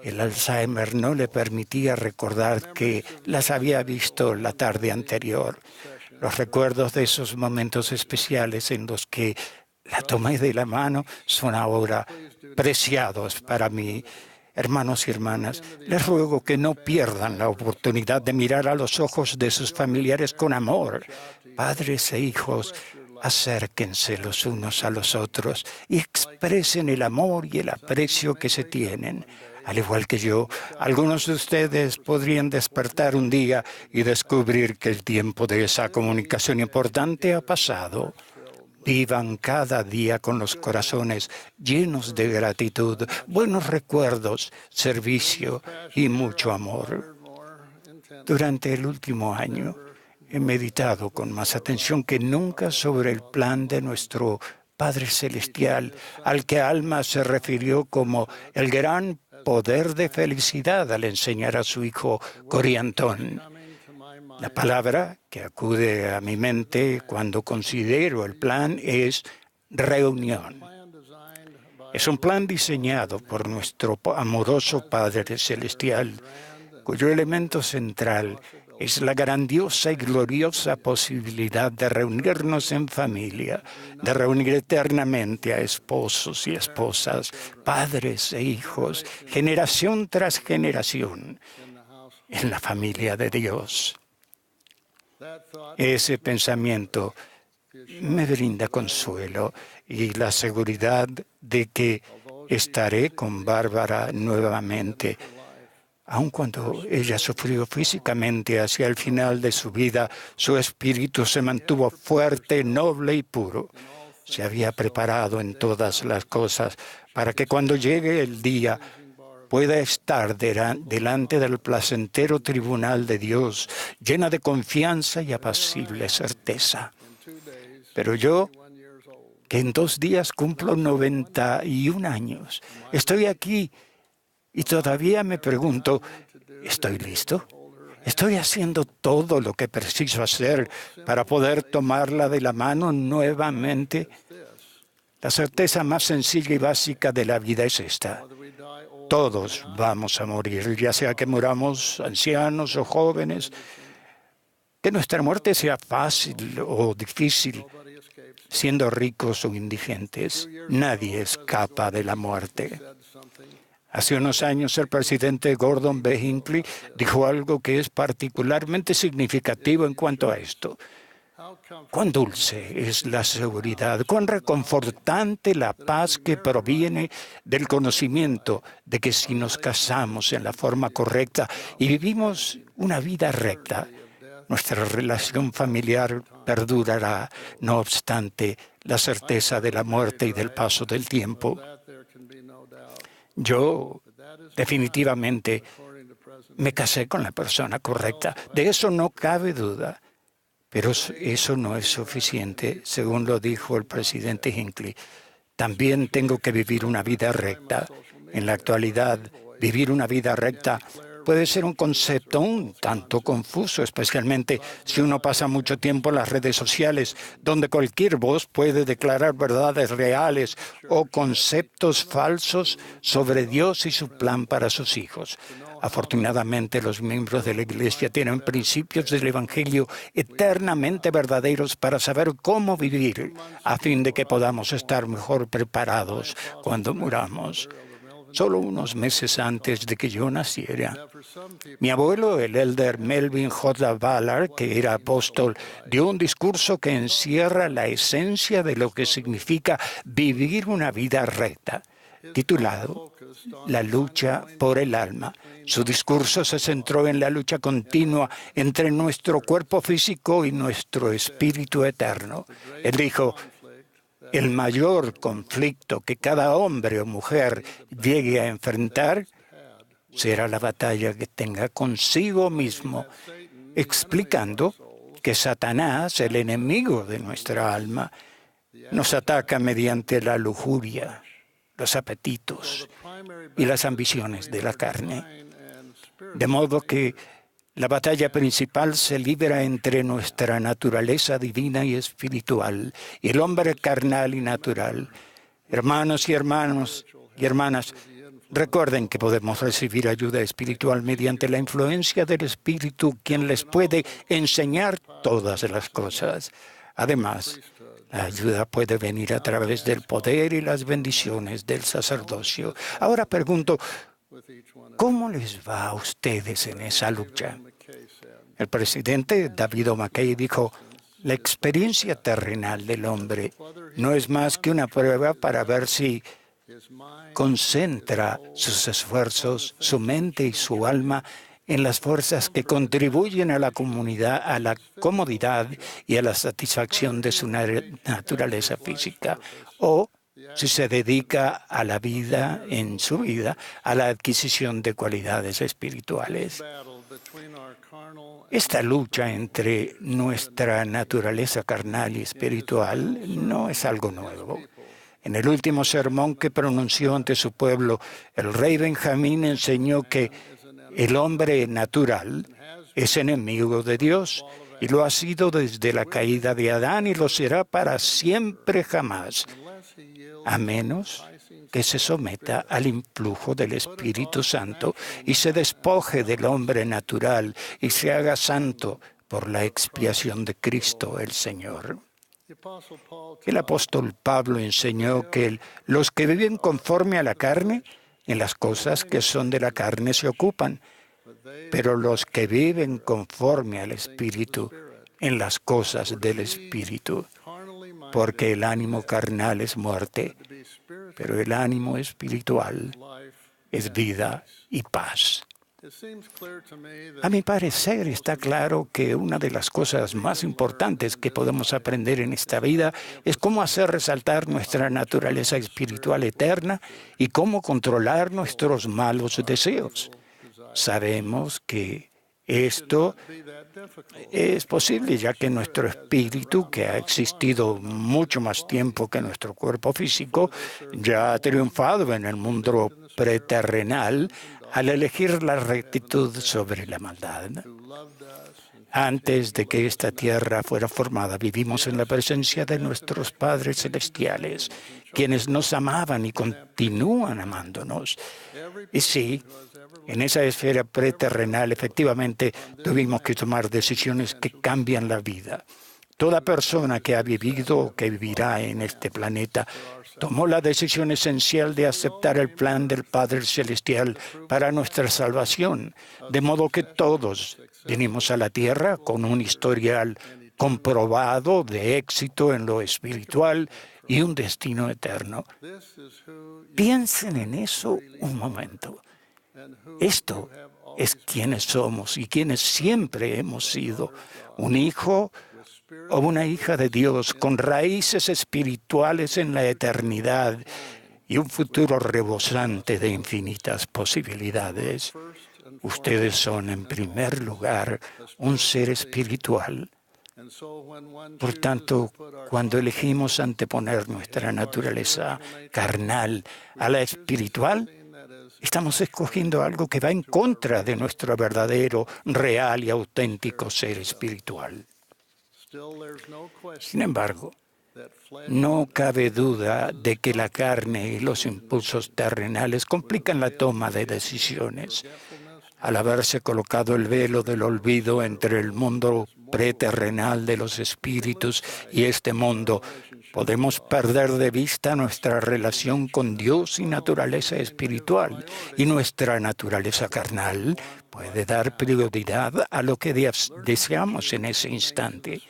el Alzheimer no le permitía recordar que las había visto la tarde anterior. Los recuerdos de esos momentos especiales en los que la tomé de la mano son ahora preciados para mí. Hermanos y hermanas, les ruego que no pierdan la oportunidad de mirar a los ojos de sus familiares con amor. Padres e hijos, acérquense los unos a los otros y expresen el amor y el aprecio que se tienen. Al igual que yo, algunos de ustedes podrían despertar un día y descubrir que el tiempo de esa comunicación importante ha pasado. Vivan cada día con los corazones llenos de gratitud, buenos recuerdos, servicio y mucho amor. Durante el último año, he meditado con más atención que nunca sobre el plan de nuestro Padre Celestial, al que Alma se refirió como el gran poder de felicidad al enseñar a su hijo Coriantón. La palabra que acude a mi mente cuando considero el plan es reunión. Es un plan diseñado por nuestro amoroso Padre Celestial, cuyo elemento central es la grandiosa y gloriosa posibilidad de reunirnos en familia, de reunir eternamente a esposos y esposas, padres e hijos, generación tras generación, en la familia de Dios. Ese pensamiento me brinda consuelo y la seguridad de que estaré con Bárbara nuevamente. Aun cuando ella sufrió físicamente hacia el final de su vida, su espíritu se mantuvo fuerte, noble y puro. Se había preparado en todas las cosas para que cuando llegue el día pueda estar delante del placentero tribunal de Dios, llena de confianza y apacible certeza. Pero yo, que en 2 días cumplo 91 años, estoy aquí y todavía me pregunto, ¿estoy listo? ¿Estoy haciendo todo lo que preciso hacer para poder tomarla de la mano nuevamente? La certeza más sencilla y básica de la vida es esta. Todos vamos a morir, ya sea que muramos ancianos o jóvenes, que nuestra muerte sea fácil o difícil, siendo ricos o indigentes. Nadie escapa de la muerte. Hace unos años el presidente Gordon B. Hinckley dijo algo que es particularmente significativo en cuanto a esto. Cuán dulce es la seguridad, cuán reconfortante la paz que proviene del conocimiento de que si nos casamos en la forma correcta y vivimos una vida recta, nuestra relación familiar perdurará, no obstante la certeza de la muerte y del paso del tiempo. Yo definitivamente me casé con la persona correcta. De eso no cabe duda. Pero eso no es suficiente, según lo dijo el presidente Hinckley. También tengo que vivir una vida recta. En la actualidad, vivir una vida recta puede ser un concepto un tanto confuso, especialmente si uno pasa mucho tiempo en las redes sociales, donde cualquier voz puede declarar verdades reales o conceptos falsos sobre Dios y su plan para sus hijos. Afortunadamente, los miembros de la Iglesia tienen principios del Evangelio eternamente verdaderos para saber cómo vivir, a fin de que podamos estar mejor preparados cuando muramos. Solo unos meses antes de que yo naciera, mi abuelo, el elder Melvin J. Ballard, que era apóstol, dio un discurso que encierra la esencia de lo que significa vivir una vida recta, titulado La lucha por el alma. Su discurso se centró en la lucha continua entre nuestro cuerpo físico y nuestro espíritu eterno. Él dijo: el mayor conflicto que cada hombre o mujer llegue a enfrentar será la batalla que tenga consigo mismo, explicando que Satanás, el enemigo de nuestra alma, nos ataca mediante la lujuria, los apetitos y las ambiciones de la carne. De modo que la batalla principal se libra entre nuestra naturaleza divina y espiritual y el hombre carnal y natural. Hermanos y hermanas, recuerden que podemos recibir ayuda espiritual mediante la influencia del Espíritu, quien les puede enseñar todas las cosas. Además, la ayuda puede venir a través del poder y las bendiciones del sacerdocio. Ahora pregunto, ¿cómo les va a ustedes en esa lucha? El presidente David O. McKay dijo: la experiencia terrenal del hombre no es más que una prueba para ver si concentra sus esfuerzos, su mente y su alma en las fuerzas que contribuyen a la comunidad, a la comodidad y a la satisfacción de su naturaleza física, o si se dedica a la vida, en su vida, a la adquisición de cualidades espirituales. Esta lucha entre nuestra naturaleza carnal y espiritual no es algo nuevo. En el último sermón que pronunció ante su pueblo, el rey Benjamín enseñó que el hombre natural es enemigo de Dios y lo ha sido desde la caída de Adán y lo será para siempre jamás, a menos que se someta al influjo del Espíritu Santo y se despoje del hombre natural y se haga santo por la expiación de Cristo el Señor. El apóstol Pablo enseñó que los que viven conforme a la carne, en las cosas que son de la carne se ocupan, pero los que viven conforme al Espíritu, en las cosas del Espíritu, porque el ánimo carnal es muerte, pero el ánimo espiritual es vida y paz. A mi parecer, está claro que una de las cosas más importantes que podemos aprender en esta vida es cómo hacer resaltar nuestra naturaleza espiritual eterna y cómo controlar nuestros malos deseos. Sabemos que esto es posible, ya que nuestro espíritu, que ha existido mucho más tiempo que nuestro cuerpo físico, ya ha triunfado en el mundo preterrenal al elegir la rectitud sobre la maldad. Antes de que esta tierra fuera formada, vivimos en la presencia de nuestros padres celestiales, quienes nos amaban y continúan amándonos. Y sí, en esa esfera preterrenal, efectivamente, tuvimos que tomar decisiones que cambian la vida. Toda persona que ha vivido o que vivirá en este planeta tomó la decisión esencial de aceptar el plan del Padre Celestial para nuestra salvación, de modo que todos venimos a la Tierra con un historial comprobado de éxito en lo espiritual y un destino eterno. Piensen en eso un momento. Esto es quienes somos y quienes siempre hemos sido: un hijo o una hija de Dios con raíces espirituales en la eternidad y un futuro rebosante de infinitas posibilidades. Ustedes son, en primer lugar, un ser espiritual. Por tanto, cuando elegimos anteponer nuestra naturaleza carnal a la espiritual, estamos escogiendo algo que va en contra de nuestro verdadero, real y auténtico ser espiritual. Sin embargo, no cabe duda de que la carne y los impulsos terrenales complican la toma de decisiones. al haberse colocado el velo del olvido entre el mundo preterrenal de los espíritus y este mundo, podemos perder de vista nuestra relación con Dios y naturaleza espiritual, y nuestra naturaleza carnal puede dar prioridad a lo que deseamos en ese instante.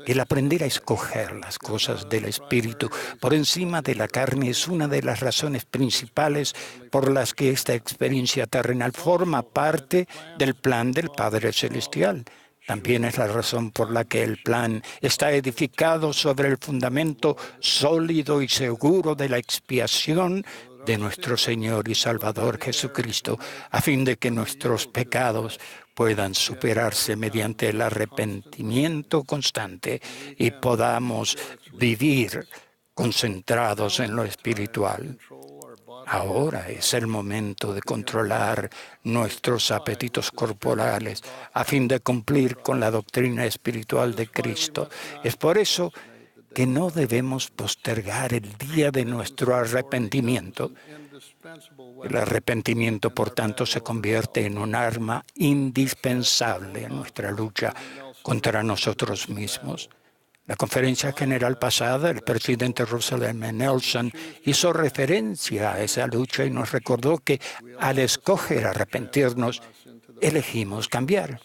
El aprender a escoger las cosas del Espíritu por encima de la carne es una de las razones principales por las que esta experiencia terrenal forma parte del plan del Padre Celestial. También es la razón por la que el plan está edificado sobre el fundamento sólido y seguro de la expiación de nuestro Señor y Salvador Jesucristo, a fin de que nuestros pecados puedan superarse mediante el arrepentimiento constante y podamos vivir concentrados en lo espiritual. Ahora es el momento de controlar nuestros apetitos corporales a fin de cumplir con la doctrina espiritual de Cristo. Es por eso que no debemos postergar el día de nuestro arrepentimiento. El arrepentimiento, por tanto, se convierte en un arma indispensable en nuestra lucha contra nosotros mismos. La conferencia general pasada, el presidente Russell M. Nelson hizo referencia a esa lucha y nos recordó que al escoger arrepentirnos, elegimos cambiar.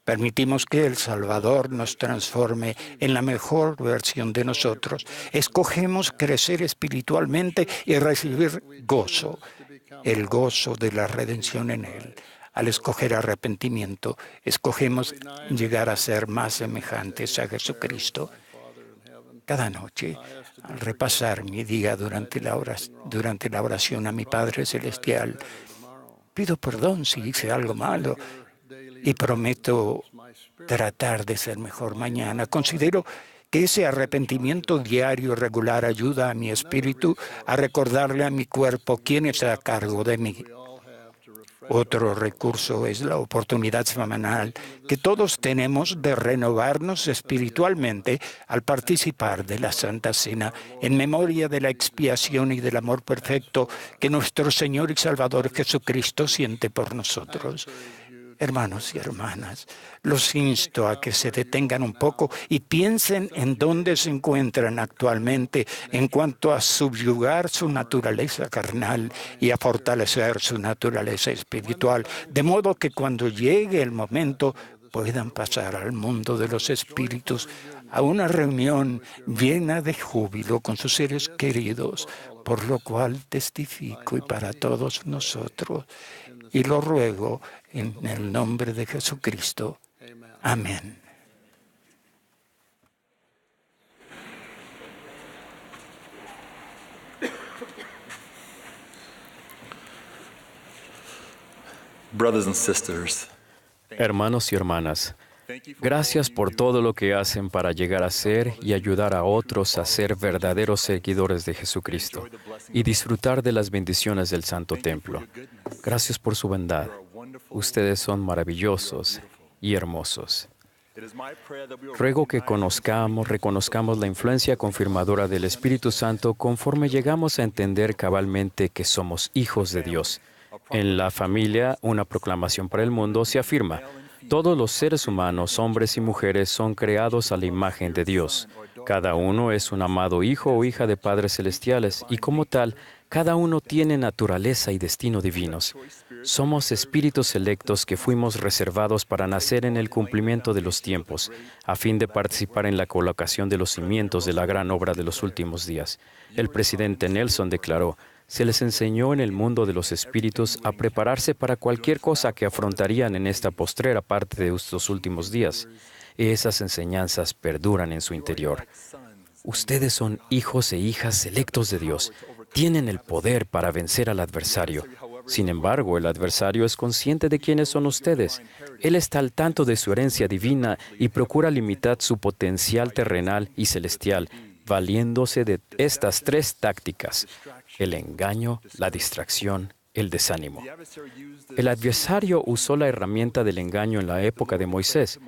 Permitimos que el Salvador nos transforme en la mejor versión de nosotros. Escogemos crecer espiritualmente y recibir gozo, el gozo de la redención en Él. Al escoger arrepentimiento, escogemos llegar a ser más semejantes a Jesucristo. Cada noche, al repasar mi día durante la oración a mi Padre Celestial, pido perdón si hice algo malo y prometo tratar de ser mejor mañana. Considero que ese arrepentimiento diario regular ayuda a mi espíritu a recordarle a mi cuerpo quién está a cargo de mí. Otro recurso es la oportunidad semanal que todos tenemos de renovarnos espiritualmente al participar de la Santa Cena en memoria de la expiación y del amor perfecto que nuestro Señor y Salvador Jesucristo siente por nosotros. Hermanos y hermanas, los insto a que se detengan un poco y piensen en dónde se encuentran actualmente en cuanto a subyugar su naturaleza carnal y a fortalecer su naturaleza espiritual, de modo que cuando llegue el momento puedan pasar al mundo de los espíritus, a una reunión llena de júbilo con sus seres queridos, por lo cual testifico y para todos nosotros, y lo ruego en el nombre de Jesucristo. Amén. Brothers and sisters, Hermanos y hermanas, gracias por todo lo que hacen para llegar a ser y ayudar a otros a ser verdaderos seguidores de Jesucristo y disfrutar de las bendiciones del Santo Templo. Gracias por su bondad. Ustedes son maravillosos y hermosos. Ruego que reconozcamos la influencia confirmadora del Espíritu Santo conforme llegamos a entender cabalmente que somos hijos de Dios. En la familia, una proclamación para el mundo se afirma: todos los seres humanos, hombres y mujeres, son creados a la imagen de Dios. Cada uno es un amado hijo o hija de padres celestiales y como tal, cada uno tiene naturaleza y destino divinos. Somos espíritus electos que fuimos reservados para nacer en el cumplimiento de los tiempos, a fin de participar en la colocación de los cimientos de la gran obra de los últimos días. El presidente Nelson declaró: se les enseñó en el mundo de los espíritus a prepararse para cualquier cosa que afrontarían en esta postrera parte de estos últimos días. Esas enseñanzas perduran en su interior. Ustedes son hijos e hijas electos de Dios. Tienen el poder para vencer al adversario. Sin embargo, el adversario es consciente de quiénes son ustedes. Él está al tanto de su herencia divina y procura limitar su potencial terrenal y celestial, valiéndose de estas tres tácticas: el engaño, la distracción, el desánimo. El adversario usó la herramienta del engaño en la época de Moisés.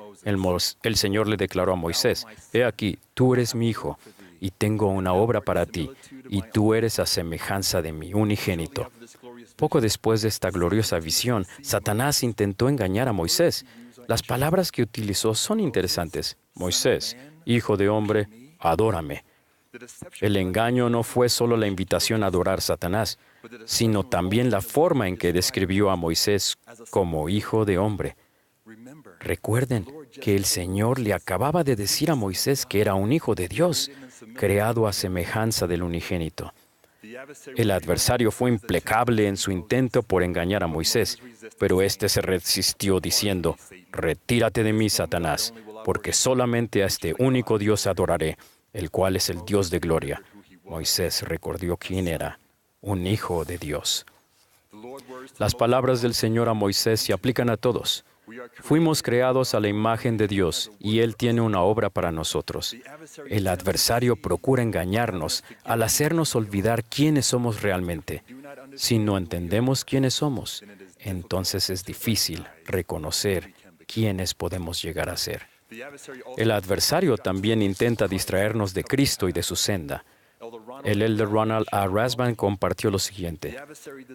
El Señor le declaró a Moisés: «He aquí, tú eres mi hijo, y tengo una obra para ti, y tú eres a semejanza de mi unigénito». Poco después de esta gloriosa visión, Satanás intentó engañar a Moisés. Las palabras que utilizó son interesantes. Moisés, hijo de hombre, adórame. El engaño no fue solo la invitación a adorar a Satanás, sino también la forma en que describió a Moisés como hijo de hombre. Recuerden que el Señor le acababa de decir a Moisés que era un hijo de Dios, creado a semejanza del unigénito. El adversario fue implacable en su intento por engañar a Moisés, pero éste se resistió diciendo, «Retírate de mí, Satanás, porque solamente a este único Dios adoraré, el cual es el Dios de gloria». Moisés recordó quién era, un hijo de Dios. Las palabras del Señor a Moisés se aplican a todos. Fuimos creados a la imagen de Dios y Él tiene una obra para nosotros. El adversario procura engañarnos al hacernos olvidar quiénes somos realmente. Si no entendemos quiénes somos, entonces es difícil reconocer quiénes podemos llegar a ser. El adversario también intenta distraernos de Cristo y de su senda. El elder Ronald A. Rasband compartió lo siguiente: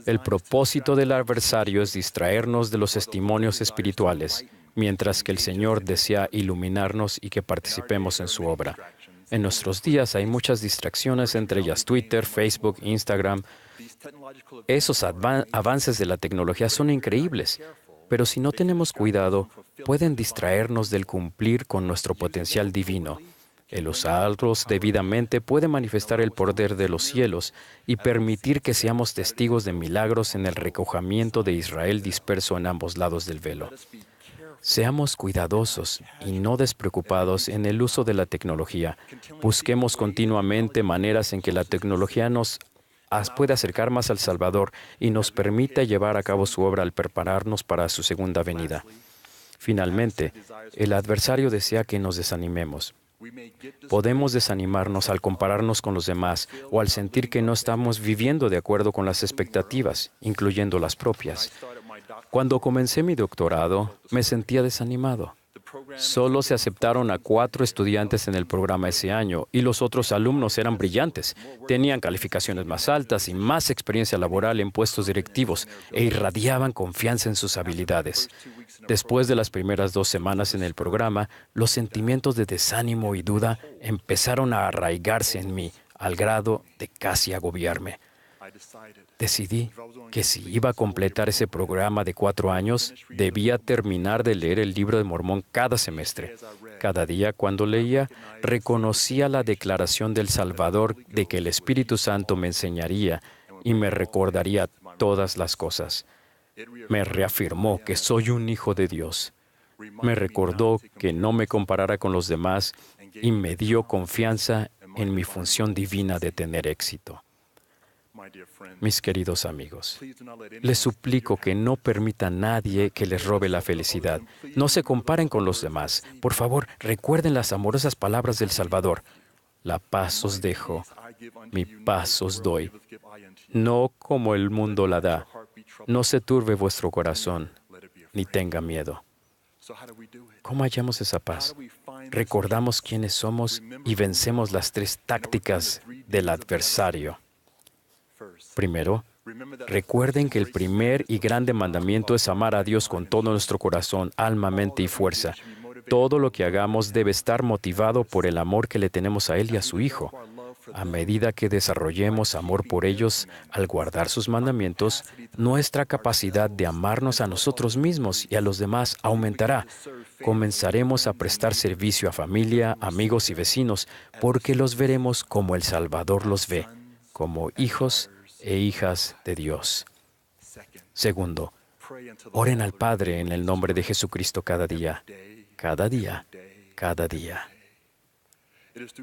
el propósito del adversario es distraernos de los testimonios espirituales, mientras que el Señor desea iluminarnos y que participemos en su obra. En nuestros días hay muchas distracciones, entre ellas Twitter, Facebook, Instagram. Esos avances de la tecnología son increíbles, pero si no tenemos cuidado, pueden distraernos del cumplir con nuestro potencial divino. El usarlos debidamente puede manifestar el poder de los cielos y permitir que seamos testigos de milagros en el recogimiento de Israel disperso en ambos lados del velo. Seamos cuidadosos y no despreocupados en el uso de la tecnología. Busquemos continuamente maneras en que la tecnología nos puede acercar más al Salvador y nos permita llevar a cabo su obra al prepararnos para su segunda venida. Finalmente, el adversario desea que nos desanimemos. Podemos desanimarnos al compararnos con los demás o al sentir que no estamos viviendo de acuerdo con las expectativas, incluyendo las propias. Cuando comencé mi doctorado, me sentía desanimado. Solo se aceptaron a 4 estudiantes en el programa ese año y los otros alumnos eran brillantes. Tenían calificaciones más altas y más experiencia laboral en puestos directivos e irradiaban confianza en sus habilidades. Después de las primeras 2 semanas en el programa, los sentimientos de desánimo y duda empezaron a arraigarse en mí, al grado de casi agobiarme. Decidí que si iba a completar ese programa de 4 años, debía terminar de leer el libro de Mormón cada semestre. Cada día, cuando leía, reconocía la declaración del Salvador de que el Espíritu Santo me enseñaría y me recordaría todas las cosas. Me reafirmó que soy un hijo de Dios. Me recordó que no me comparara con los demás y me dio confianza en mi función divina de tener éxito. Mis queridos amigos, les suplico que no permitan a nadie que les robe la felicidad. No se comparen con los demás. Por favor, recuerden las amorosas palabras del Salvador. La paz os dejo, mi paz os doy. No como el mundo la da. No se turbe vuestro corazón, ni tenga miedo. ¿Cómo hallamos esa paz? Recordamos quiénes somos y vencemos las 3 tácticas del adversario. Primero, recuerden que el primer y grande mandamiento es amar a Dios con todo nuestro corazón, alma, mente y fuerza. Todo lo que hagamos debe estar motivado por el amor que le tenemos a Él y a su Hijo. A medida que desarrollemos amor por ellos, al guardar sus mandamientos, nuestra capacidad de amarnos a nosotros mismos y a los demás aumentará. Comenzaremos a prestar servicio a familia, amigos y vecinos, porque los veremos como el Salvador los ve, como hijos e hijas de Dios. Segundo, oren al Padre en el nombre de Jesucristo cada día, cada día, cada día.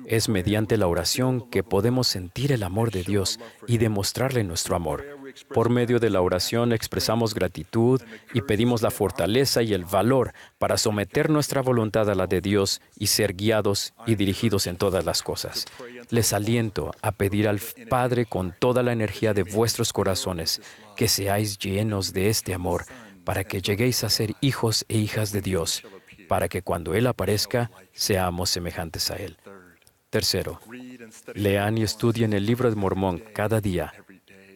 Es mediante la oración que podemos sentir el amor de Dios y demostrarle nuestro amor. Por medio de la oración expresamos gratitud y pedimos la fortaleza y el valor para someter nuestra voluntad a la de Dios y ser guiados y dirigidos en todas las cosas. Les aliento a pedir al Padre con toda la energía de vuestros corazones que seáis llenos de este amor para que lleguéis a ser hijos e hijas de Dios, para que cuando Él aparezca seamos semejantes a Él. Tercero, lean y estudien el libro de Mormón cada día,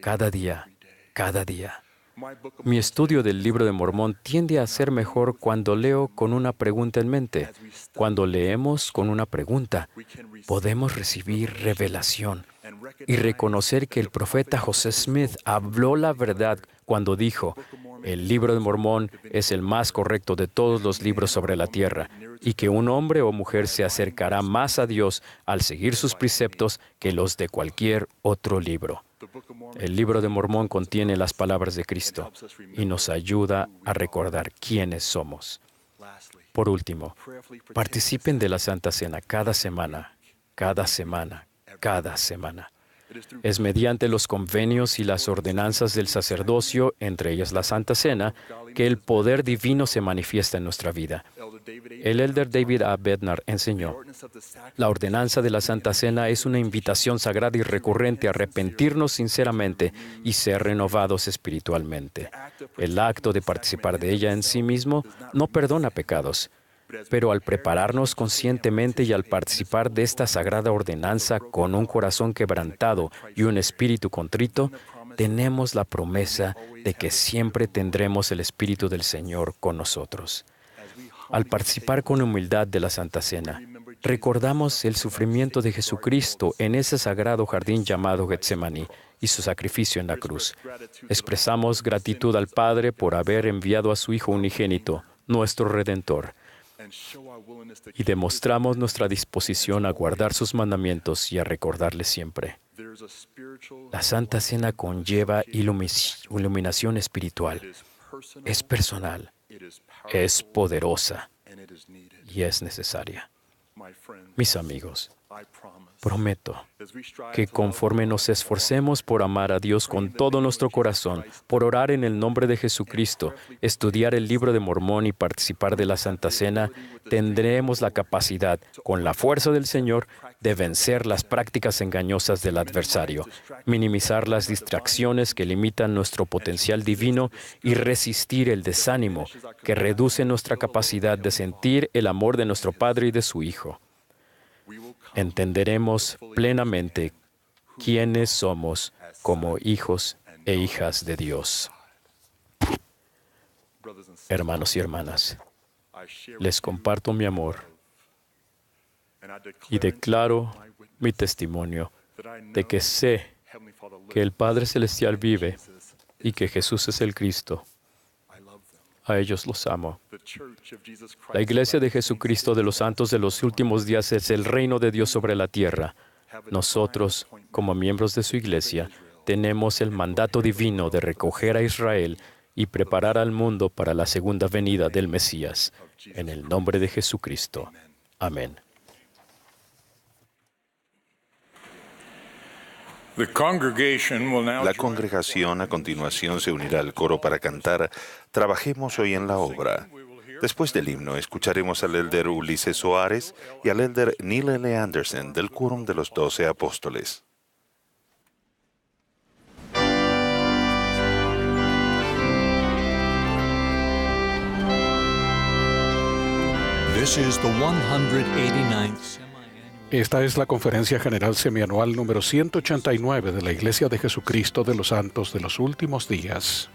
cada día, cada día. Mi estudio del Libro de Mormón tiende a ser mejor cuando leo con una pregunta en mente. Cuando leemos con una pregunta, podemos recibir revelación y reconocer que el profeta José Smith habló la verdad cuando dijo: el Libro de Mormón es el más correcto de todos los libros sobre la tierra, y que un hombre o mujer se acercará más a Dios al seguir sus preceptos que los de cualquier otro libro. El Libro de Mormón contiene las palabras de Cristo y nos ayuda a recordar quiénes somos. Por último, participen de la Santa Cena cada semana, cada semana, cada semana. Es mediante los convenios y las ordenanzas del sacerdocio, entre ellas la Santa Cena, que el poder divino se manifiesta en nuestra vida. El elder David A. Bednar enseñó: la ordenanza de la Santa Cena es una invitación sagrada y recurrente a arrepentirnos sinceramente y ser renovados espiritualmente. El acto de participar de ella en sí mismo no perdona pecados, pero al prepararnos conscientemente y al participar de esta sagrada ordenanza con un corazón quebrantado y un espíritu contrito, tenemos la promesa de que siempre tendremos el Espíritu del Señor con nosotros. Al participar con humildad de la Santa Cena, recordamos el sufrimiento de Jesucristo en ese sagrado jardín llamado Getsemaní y su sacrificio en la cruz. Expresamos gratitud al Padre por haber enviado a su Hijo unigénito, nuestro Redentor, y demostramos nuestra disposición a guardar sus mandamientos y a recordarles siempre. La Santa Cena conlleva iluminación espiritual. Es personal, es poderosa y es necesaria. Mis amigos, prometo que conforme nos esforcemos por amar a Dios con todo nuestro corazón, por orar en el nombre de Jesucristo, estudiar el Libro de Mormón y participar de la Santa Cena, tendremos la capacidad, con la fuerza del Señor, de vencer las prácticas engañosas del adversario, minimizar las distracciones que limitan nuestro potencial divino y resistir el desánimo que reduce nuestra capacidad de sentir el amor de nuestro Padre y de su Hijo. Entenderemos plenamente quiénes somos como hijos e hijas de Dios. Hermanos y hermanas, les comparto mi amor y declaro mi testimonio de que sé que el Padre Celestial vive y que Jesús es el Cristo. A ellos los amo. La Iglesia de Jesucristo de los Santos de los Últimos Días es el reino de Dios sobre la tierra. Nosotros, como miembros de su Iglesia, tenemos el mandato divino de recoger a Israel y preparar al mundo para la segunda venida del Mesías. En el nombre de Jesucristo. Amén. La congregación a continuación se unirá al coro para cantar Trabajemos hoy en la obra. Después del himno escucharemos al elder Ulises Soares y al elder Neil L. Anderson del Quórum de los 12 Apóstoles. This is the 189th Esta es la Conferencia General Semianual número 189 de la Iglesia de Jesucristo de los Santos de los Últimos Días.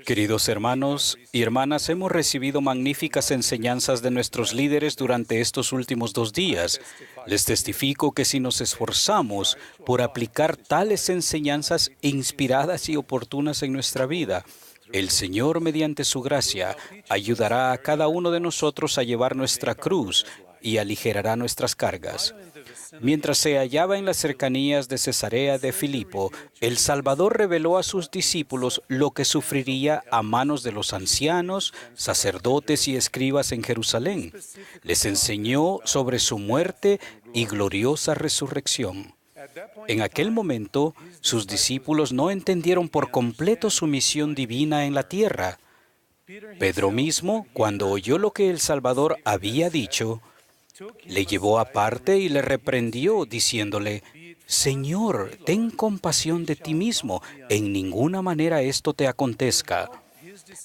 Queridos hermanos y hermanas, hemos recibido magníficas enseñanzas de nuestros líderes durante estos últimos 2 días. Les testifico que si nos esforzamos por aplicar tales enseñanzas inspiradas y oportunas en nuestra vida, el Señor, mediante su gracia, ayudará a cada uno de nosotros a llevar nuestra cruz y aligerará nuestras cargas. Mientras se hallaba en las cercanías de Cesarea de Filipo, el Salvador reveló a sus discípulos lo que sufriría a manos de los ancianos, sacerdotes y escribas en Jerusalén. Les enseñó sobre su muerte y gloriosa resurrección. En aquel momento, sus discípulos no entendieron por completo su misión divina en la tierra. Pedro mismo, cuando oyó lo que el Salvador había dicho, le llevó aparte y le reprendió, diciéndole: Señor, ten compasión de ti mismo, en ninguna manera esto te acontezca.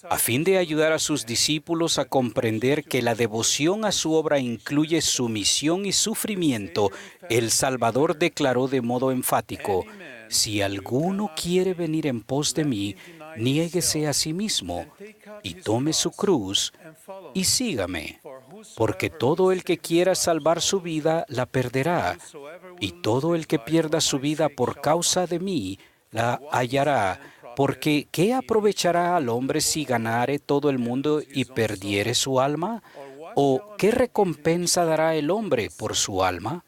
A fin de ayudar a sus discípulos a comprender que la devoción a su obra incluye sumisión y sufrimiento, el Salvador declaró de modo enfático: Si alguno quiere venir en pos de mí, niéguese a sí mismo y tome su cruz y sígame. Porque todo el que quiera salvar su vida la perderá, y todo el que pierda su vida por causa de mí la hallará. Porque ¿qué aprovechará al hombre si ganare todo el mundo y perdiere su alma? ¿O qué recompensa dará el hombre por su alma?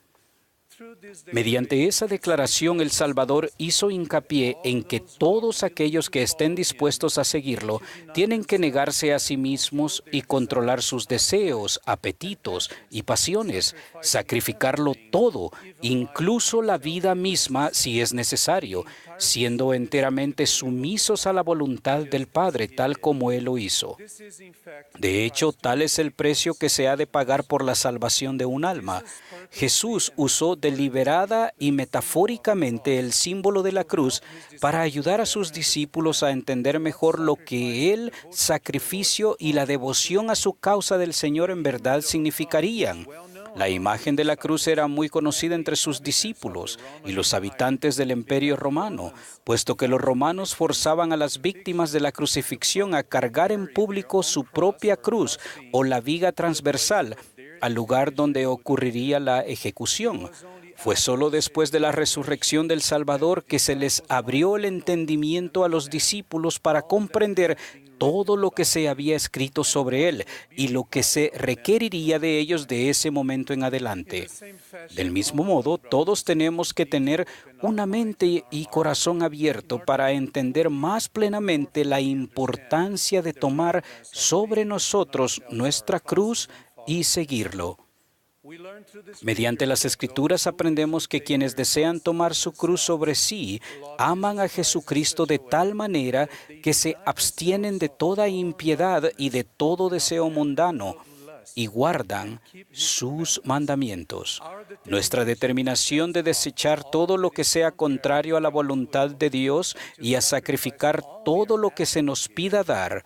Mediante esa declaración, el Salvador hizo hincapié en que todos aquellos que estén dispuestos a seguirlo tienen que negarse a sí mismos y controlar sus deseos, apetitos y pasiones, sacrificarlo todo, incluso la vida misma si es necesario, siendo enteramente sumisos a la voluntad del Padre, tal como Él lo hizo. De hecho, tal es el precio que se ha de pagar por la salvación de un alma. Jesús usó deliberada y metafóricamente el símbolo de la cruz para ayudar a sus discípulos a entender mejor lo que el sacrificio y la devoción a su causa del Señor en verdad significarían. La imagen de la cruz era muy conocida entre sus discípulos y los habitantes del Imperio Romano, puesto que los romanos forzaban a las víctimas de la crucifixión a cargar en público su propia cruz o la viga transversal al lugar donde ocurriría la ejecución. Fue solo después de la resurrección del Salvador que se les abrió el entendimiento a los discípulos para comprender todo lo que se había escrito sobre él y lo que se requeriría de ellos de ese momento en adelante. Del mismo modo, todos tenemos que tener una mente y corazón abierto para entender más plenamente la importancia de tomar sobre nosotros nuestra cruz y seguirlo. Mediante las Escrituras aprendemos que quienes desean tomar su cruz sobre sí aman a Jesucristo de tal manera que se abstienen de toda impiedad y de todo deseo mundano y guardan sus mandamientos. Nuestra determinación de desechar todo lo que sea contrario a la voluntad de Dios y a sacrificar todo lo que se nos pida dar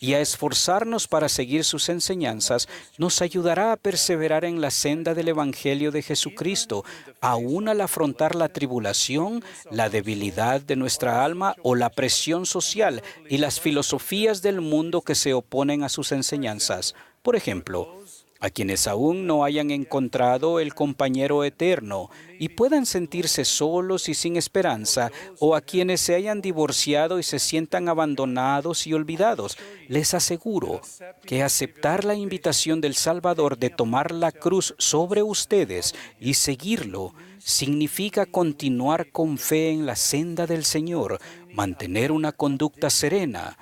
y a esforzarnos para seguir sus enseñanzas nos ayudará a perseverar en la senda del Evangelio de Jesucristo, aún al afrontar la tribulación, la debilidad de nuestra alma o la presión social y las filosofías del mundo que se oponen a sus enseñanzas. Por ejemplo, a quienes aún no hayan encontrado el compañero eterno y puedan sentirse solos y sin esperanza, o a quienes se hayan divorciado y se sientan abandonados y olvidados, les aseguro que aceptar la invitación del Salvador de tomar la cruz sobre ustedes y seguirlo significa continuar con fe en la senda del Señor, mantener una conducta serena,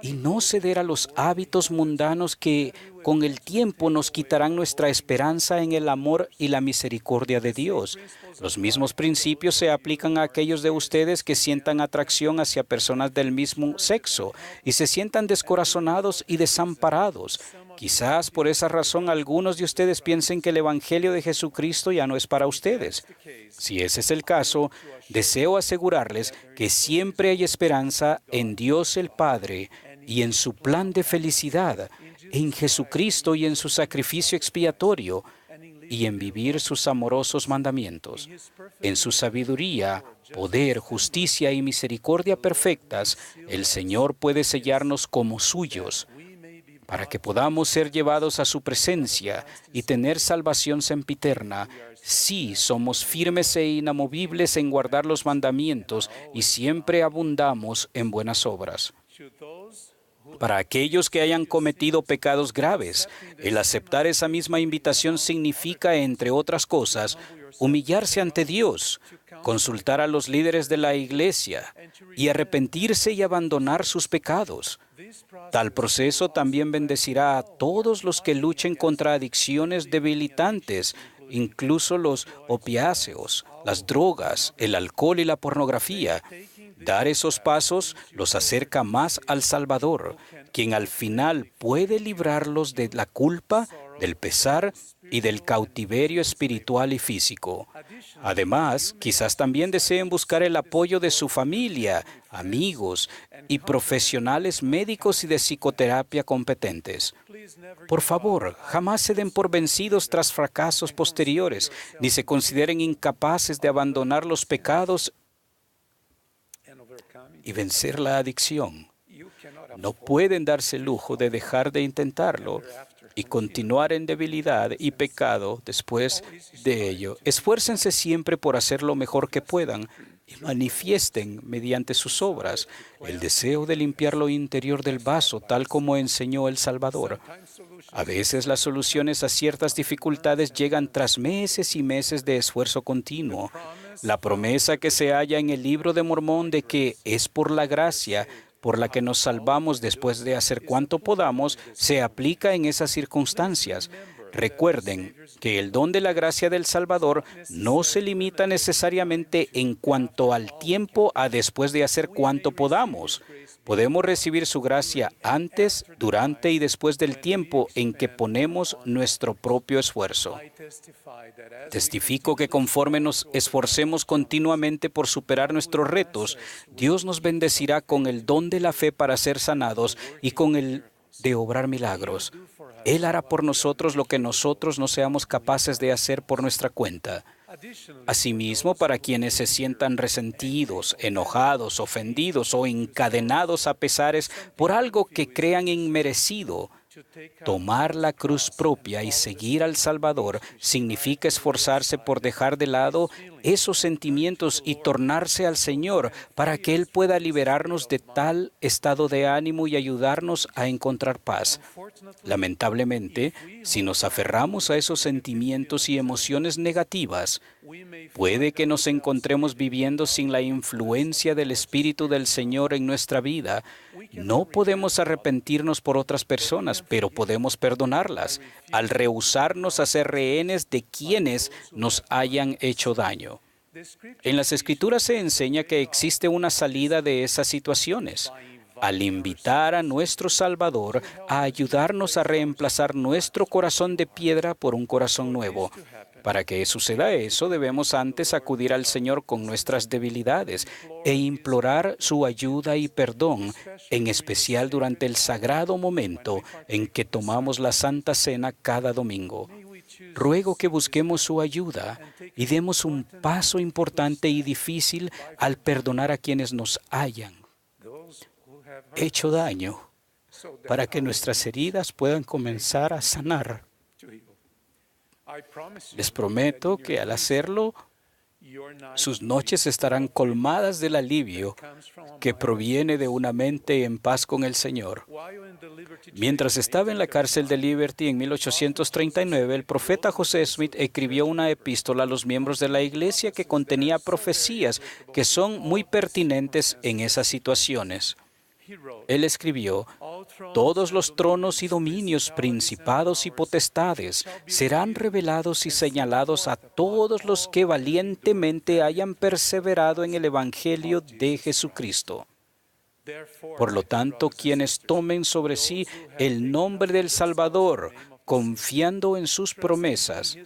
y no ceder a los hábitos mundanos que con el tiempo nos quitarán nuestra esperanza en el amor y la misericordia de Dios. Los mismos principios se aplican a aquellos de ustedes que sientan atracción hacia personas del mismo sexo y se sientan descorazonados y desamparados. Quizás por esa razón algunos de ustedes piensen que el Evangelio de Jesucristo ya no es para ustedes. Si ese es el caso, deseo asegurarles que siempre hay esperanza en Dios el Padre y en su plan de felicidad, en Jesucristo y en su sacrificio expiatorio. y en vivir sus amorosos mandamientos. En su sabiduría, poder, justicia y misericordia perfectas, el Señor puede sellarnos como suyos, para que podamos ser llevados a su presencia y tener salvación sempiterna. Sí, somos firmes e inamovibles en guardar los mandamientos y siempre abundamos en buenas obras. Para aquellos que hayan cometido pecados graves, el aceptar esa misma invitación significa, entre otras cosas, humillarse ante Dios, consultar a los líderes de la iglesia y arrepentirse y abandonar sus pecados. Tal proceso también bendecirá a todos los que luchen contra adicciones debilitantes, incluso los opiáceos, las drogas, el alcohol y la pornografía. Dar esos pasos los acerca más al Salvador, quien al final puede librarlos de la culpa, del pesar y del cautiverio espiritual y físico. Además, quizás también deseen buscar el apoyo de su familia, amigos y profesionales médicos y de psicoterapia competentes. Por favor, jamás se den por vencidos tras fracasos posteriores, ni se consideren incapaces de abandonar los pecados y vencer la adicción. No pueden darse el lujo de dejar de intentarlo y continuar en debilidad y pecado después de ello. Esfuércense siempre por hacer lo mejor que puedan y manifiesten mediante sus obras el deseo de limpiar lo interior del vaso, tal como enseñó el Salvador. A veces las soluciones a ciertas dificultades llegan tras meses y meses de esfuerzo continuo. La promesa que se halla en el Libro de Mormón de que es por la gracia por la que nos salvamos después de hacer cuanto podamos, se aplica en esas circunstancias. Recuerden que el don de la gracia del Salvador no se limita necesariamente en cuanto al tiempo a después de hacer cuanto podamos. Podemos recibir su gracia antes, durante y después del tiempo en que ponemos nuestro propio esfuerzo. Testifico que conforme nos esforcemos continuamente por superar nuestros retos, Dios nos bendecirá con el don de la fe para ser sanados y con el de obrar milagros. Él hará por nosotros lo que nosotros no seamos capaces de hacer por nuestra cuenta. Asimismo, para quienes se sientan resentidos, enojados, ofendidos o encadenados a pesares por algo que crean inmerecido, tomar la cruz propia y seguir al Salvador significa esforzarse por dejar de lado esos sentimientos y tornarse al Señor para que Él pueda liberarnos de tal estado de ánimo y ayudarnos a encontrar paz. Lamentablemente, si nos aferramos a esos sentimientos y emociones negativas, puede que nos encontremos viviendo sin la influencia del Espíritu del Señor en nuestra vida. No podemos arrepentirnos por otras personas, pero podemos perdonarlas al rehusarnos a ser rehenes de quienes nos hayan hecho daño. En las Escrituras se enseña que existe una salida de esas situaciones, al invitar a nuestro Salvador a ayudarnos a reemplazar nuestro corazón de piedra por un corazón nuevo. Para que suceda eso, debemos antes acudir al Señor con nuestras debilidades e implorar su ayuda y perdón, en especial durante el sagrado momento en que tomamos la Santa Cena cada domingo. Ruego que busquemos su ayuda y demos un paso importante y difícil al perdonar a quienes nos hayan hecho daño, para que nuestras heridas puedan comenzar a sanar. Les prometo que al hacerlo, sus noches estarán colmadas del alivio que proviene de una mente en paz con el Señor. Mientras estaba en la cárcel de Liberty en 1839, el profeta José Smith escribió una epístola a los miembros de la iglesia que contenía profecías que son muy pertinentes en esas situaciones. Él escribió: todos los tronos y dominios, principados y potestades serán revelados y señalados a todos los que valientemente hayan perseverado en el Evangelio de Jesucristo. Por lo tanto, quienes tomen sobre sí el nombre del Salvador, confiando en sus promesas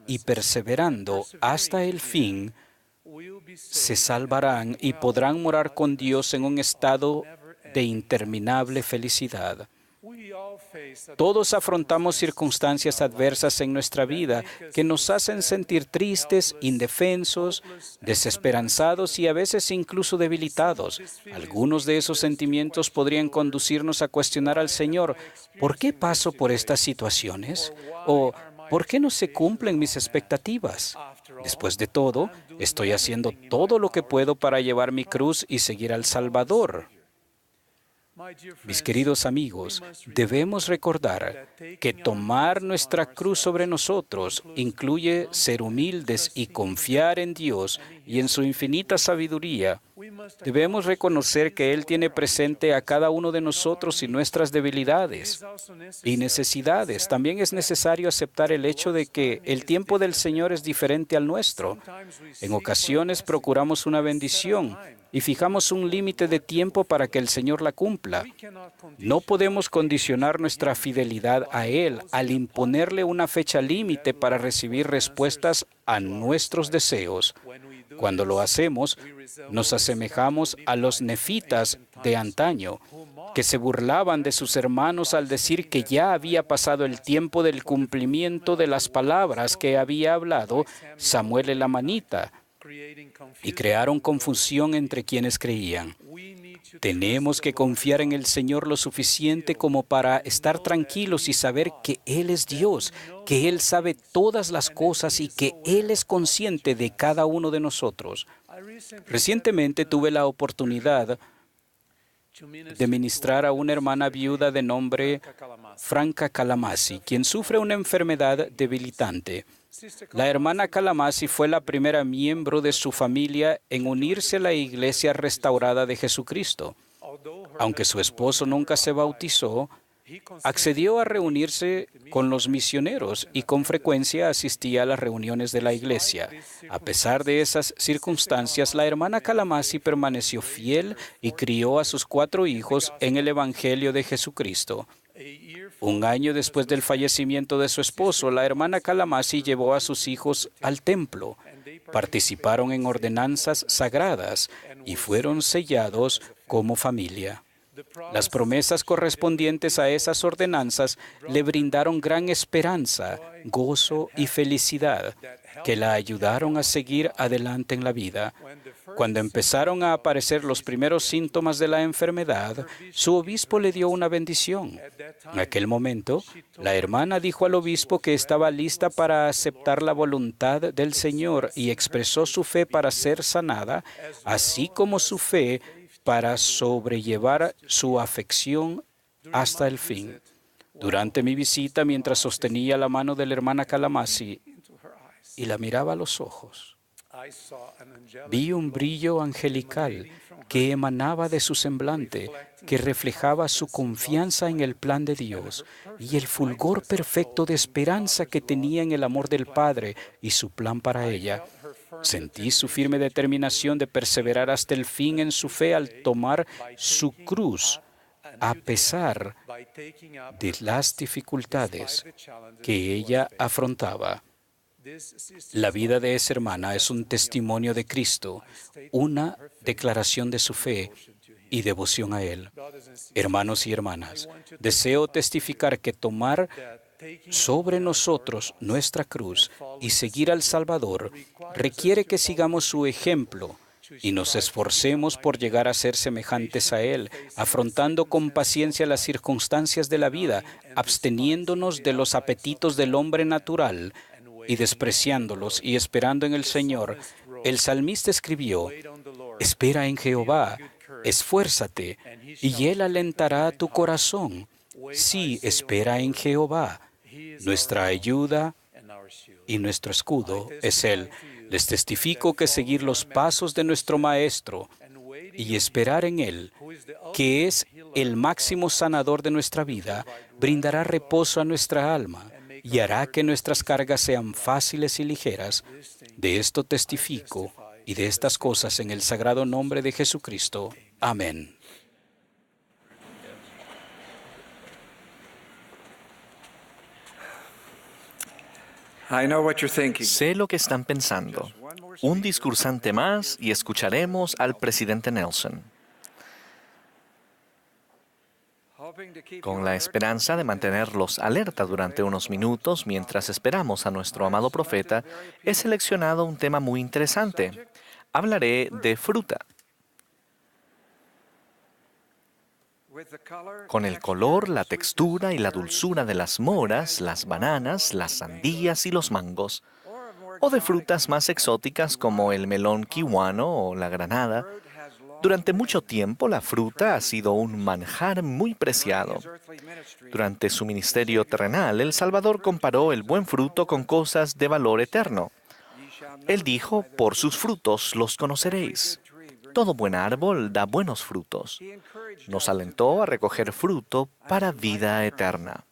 y perseverando hasta el fin, se salvarán y podrán morar con Dios en un estado de interminable felicidad. Todos afrontamos circunstancias adversas en nuestra vida que nos hacen sentir tristes, indefensos, desesperanzados y a veces incluso debilitados. Algunos de esos sentimientos podrían conducirnos a cuestionar al Señor: ¿por qué paso por estas situaciones? O ¿por qué no se cumplen mis expectativas? Después de todo, estoy haciendo todo lo que puedo para llevar mi cruz y seguir al Salvador. Mis queridos amigos, debemos recordar que tomar nuestra cruz sobre nosotros incluye ser humildes y confiar en Dios y en su infinita sabiduría. Debemos reconocer que Él tiene presente a cada uno de nosotros y nuestras debilidades y necesidades. También es necesario aceptar el hecho de que el tiempo del Señor es diferente al nuestro. En ocasiones procuramos una bendición y fijamos un límite de tiempo para que el Señor la cumpla. No podemos condicionar nuestra fidelidad a Él al imponerle una fecha límite para recibir respuestas a nuestros deseos. Cuando lo hacemos, nos asemejamos a los nefitas de antaño, que se burlaban de sus hermanos al decir que ya había pasado el tiempo del cumplimiento de las palabras que había hablado Samuel el amanita, y crearon confusión entre quienes creían. Tenemos que confiar en el Señor lo suficiente como para estar tranquilos y saber que Él es Dios, que Él sabe todas las cosas y que Él es consciente de cada uno de nosotros. Recientemente tuve la oportunidad de ministrar a una hermana viuda de nombre Franca Kalamasi, quien sufre una enfermedad debilitante. La hermana Kalamasi fue la primera miembro de su familia en unirse a la Iglesia Restaurada de Jesucristo. Aunque su esposo nunca se bautizó, accedió a reunirse con los misioneros y con frecuencia asistía a las reuniones de la iglesia. A pesar de esas circunstancias, la hermana Kalamasi permaneció fiel y crió a sus 4 hijos en el Evangelio de Jesucristo. Un año después del fallecimiento de su esposo, la hermana Kalamasi llevó a sus hijos al templo. Participaron en ordenanzas sagradas y fueron sellados como familia. Las promesas correspondientes a esas ordenanzas le brindaron gran esperanza, gozo y felicidad, que la ayudaron a seguir adelante en la vida. Cuando empezaron a aparecer los primeros síntomas de la enfermedad, su obispo le dio una bendición. En aquel momento, la hermana dijo al obispo que estaba lista para aceptar la voluntad del Señor y expresó su fe para ser sanada, así como su fe para sobrellevar su afección hasta el fin. Durante mi visita, mientras sostenía la mano de la hermana Kalamasi y la miraba a los ojos, vi un brillo angelical que emanaba de su semblante, que reflejaba su confianza en el plan de Dios y el fulgor perfecto de esperanza que tenía en el amor del Padre y su plan para ella. Sentí su firme determinación de perseverar hasta el fin en su fe al tomar su cruz, a pesar de las dificultades que ella afrontaba. La vida de esa hermana es un testimonio de Cristo, una declaración de su fe y devoción a Él. Hermanos y hermanas, deseo testificar que tomar sobre nosotros nuestra cruz y seguir al Salvador requiere que sigamos su ejemplo y nos esforcemos por llegar a ser semejantes a Él, afrontando con paciencia las circunstancias de la vida, absteniéndonos de los apetitos del hombre natural y despreciándolos y esperando en el Señor. El salmista escribió: espera en Jehová, esfuérzate, y Él alentará tu corazón. Sí, espera en Jehová. Nuestra ayuda y nuestro escudo es Él. Les testifico que seguir los pasos de nuestro Maestro y esperar en Él, que es el máximo sanador de nuestra vida, brindará reposo a nuestra alma y hará que nuestras cargas sean fáciles y ligeras. De esto testifico y de estas cosas en el sagrado nombre de Jesucristo. Amén. Sé lo que están pensando. Un discursante más y escucharemos al presidente Nelson. Con la esperanza de mantenerlos alerta durante unos minutos mientras esperamos a nuestro amado profeta, he seleccionado un tema muy interesante. Hablaré de fruta. Con el color, la textura y la dulzura de las moras, las bananas, las sandías y los mangos, o de frutas más exóticas como el melón kiwano o la granada. Durante mucho tiempo la fruta ha sido un manjar muy preciado. Durante su ministerio terrenal, el Salvador comparó el buen fruto con cosas de valor eterno. Él dijo, por sus frutos los conoceréis. Todo buen árbol da buenos frutos. Nos alentó a recoger fruto para vida eterna.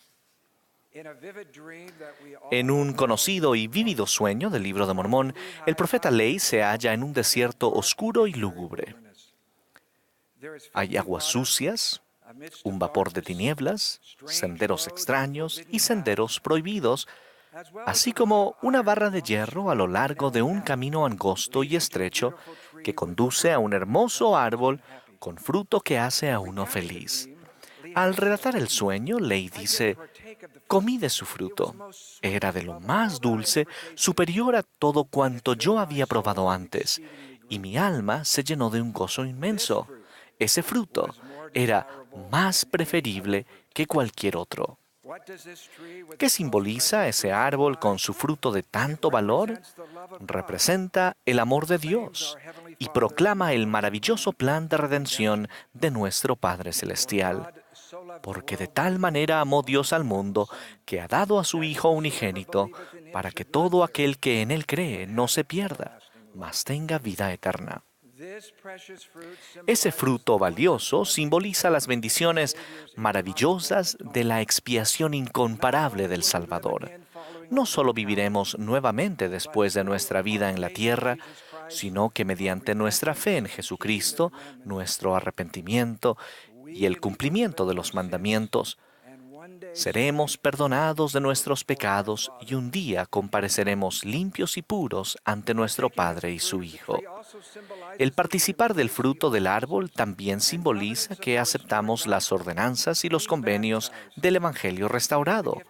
En un conocido y vívido sueño del Libro de Mormón, el profeta Ley se halla en un desierto oscuro y lúgubre. Hay aguas sucias, un vapor de tinieblas, senderos extraños y senderos prohibidos, así como una barra de hierro a lo largo de un camino angosto y estrecho que conduce a un hermoso árbol con fruto que hace a uno feliz. Al relatar el sueño, Ley dice, comí de su fruto. Era de lo más dulce, superior a todo cuanto yo había probado antes, y mi alma se llenó de un gozo inmenso. Ese fruto era más preferible que cualquier otro. ¿Qué simboliza ese árbol con su fruto de tanto valor? Representa el amor de Dios y proclama el maravilloso plan de redención de nuestro Padre Celestial. Porque de tal manera amó Dios al mundo que ha dado a su Hijo unigénito para que todo aquel que en Él cree no se pierda, mas tenga vida eterna. Ese fruto valioso simboliza las bendiciones maravillosas de la expiación incomparable del Salvador. No solo viviremos nuevamente después de nuestra vida en la tierra, sino que mediante nuestra fe en Jesucristo, nuestro arrepentimiento y el cumplimiento de los mandamientos, seremos perdonados de nuestros pecados y un día compareceremos limpios y puros ante nuestro Padre y su Hijo. El participar del fruto del árbol también simboliza que aceptamos las ordenanzas y los convenios del Evangelio restaurado,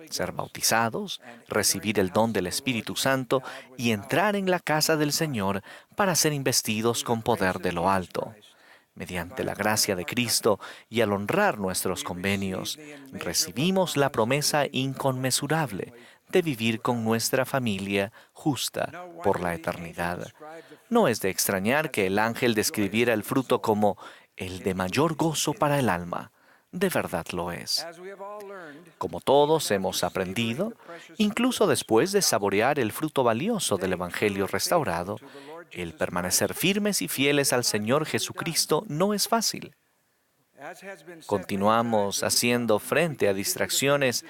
ser bautizados, recibir el don del Espíritu Santo y entrar en la casa del Señor para ser investidos con poder de lo alto. Mediante la gracia de Cristo y al honrar nuestros convenios, recibimos la promesa inconmensurable de vivir con nuestra familia justa por la eternidad. No es de extrañar que el ángel describiera el fruto como el de mayor gozo para el alma. De verdad lo es. Como todos hemos aprendido, incluso después de saborear el fruto valioso del Evangelio restaurado, el permanecer firmes y fieles al Señor Jesucristo no es fácil. Continuamos haciendo frente a distracciones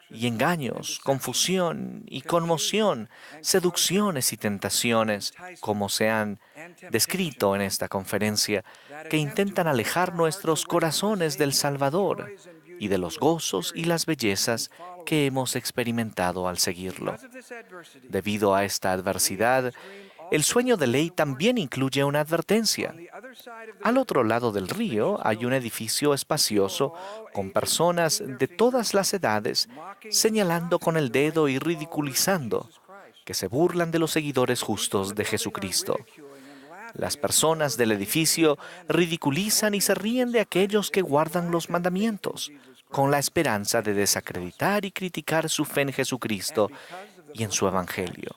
y engaños, confusión y conmoción, seducciones y tentaciones, como se han descrito en esta conferencia, que intentan alejar nuestros corazones del Salvador y de los gozos y las bellezas que hemos experimentado al seguirlo. Debido a esta adversidad, el sueño de Ley también incluye una advertencia. Al otro lado del río hay un edificio espacioso con personas de todas las edades señalando con el dedo y ridiculizando, que se burlan de los seguidores justos de Jesucristo. Las personas del edificio ridiculizan y se ríen de aquellos que guardan los mandamientos, con la esperanza de desacreditar y criticar su fe en Jesucristo y en su Evangelio.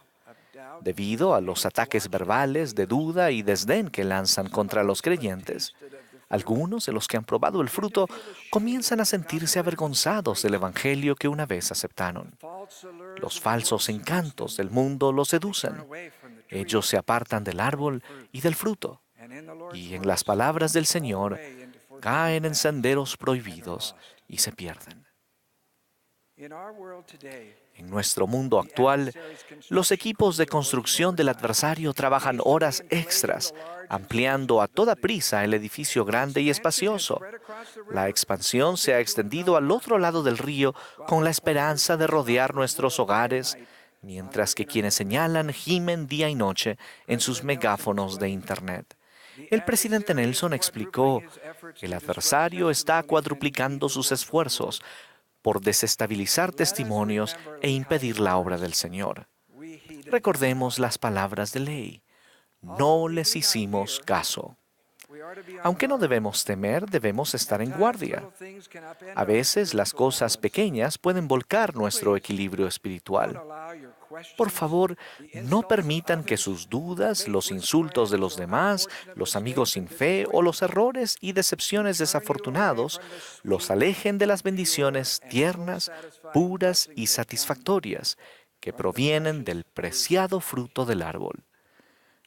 Debido a los ataques verbales de duda y desdén que lanzan contra los creyentes, algunos de los que han probado el fruto comienzan a sentirse avergonzados del Evangelio que una vez aceptaron. Los falsos encantos del mundo los seducen. Ellos se apartan del árbol y del fruto, y en las palabras del Señor caen en senderos prohibidos y se pierden. En nuestro mundo actual, los equipos de construcción del adversario trabajan horas extras, ampliando a toda prisa el edificio grande y espacioso. La expansión se ha extendido al otro lado del río con la esperanza de rodear nuestros hogares, mientras que quienes señalan gimen día y noche en sus megáfonos de Internet. El presidente Nelson explicó que el adversario está cuadruplicando sus esfuerzos por desestabilizar testimonios e impedir la obra del Señor. Recordemos las palabras de Ley. No les hicimos caso. Aunque no debemos temer, debemos estar en guardia. A veces las cosas pequeñas pueden volcar nuestro equilibrio espiritual. Por favor, no permitan que sus dudas, los insultos de los demás, los amigos sin fe o los errores y decepciones desafortunados los alejen de las bendiciones tiernas, puras y satisfactorias que provienen del preciado fruto del árbol.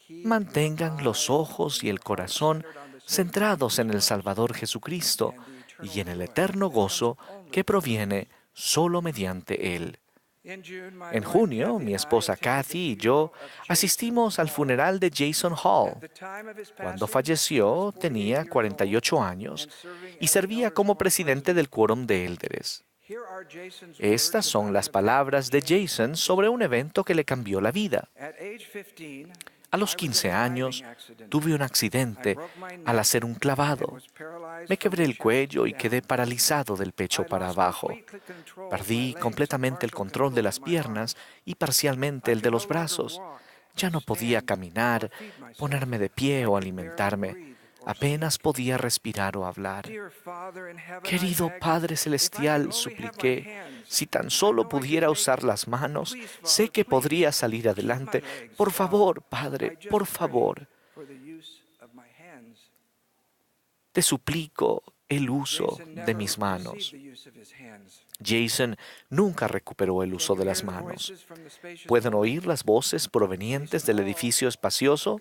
Mantengan los ojos y el corazón centrados en el Salvador Jesucristo y en el eterno gozo que proviene solo mediante Él. En junio, mi esposa Kathy y yo asistimos al funeral de Jason Hall. Cuando falleció, tenía 48 años y servía como presidente del quórum de élderes. Estas son las palabras de Jason sobre un evento que le cambió la vida. A los 15 años, tuve un accidente al hacer un clavado. Me quebré el cuello y quedé paralizado del pecho para abajo. Perdí completamente el control de las piernas y parcialmente el de los brazos. Ya no podía caminar, ponerme de pie o alimentarme. Apenas podía respirar o hablar. Querido Padre Celestial, supliqué, si tan solo pudiera usar las manos, sé que podría salir adelante. Por favor, Padre, por favor. Te suplico el uso de mis manos. Jason nunca recuperó el uso de las manos. ¿Pueden oír las voces provenientes del edificio espacioso?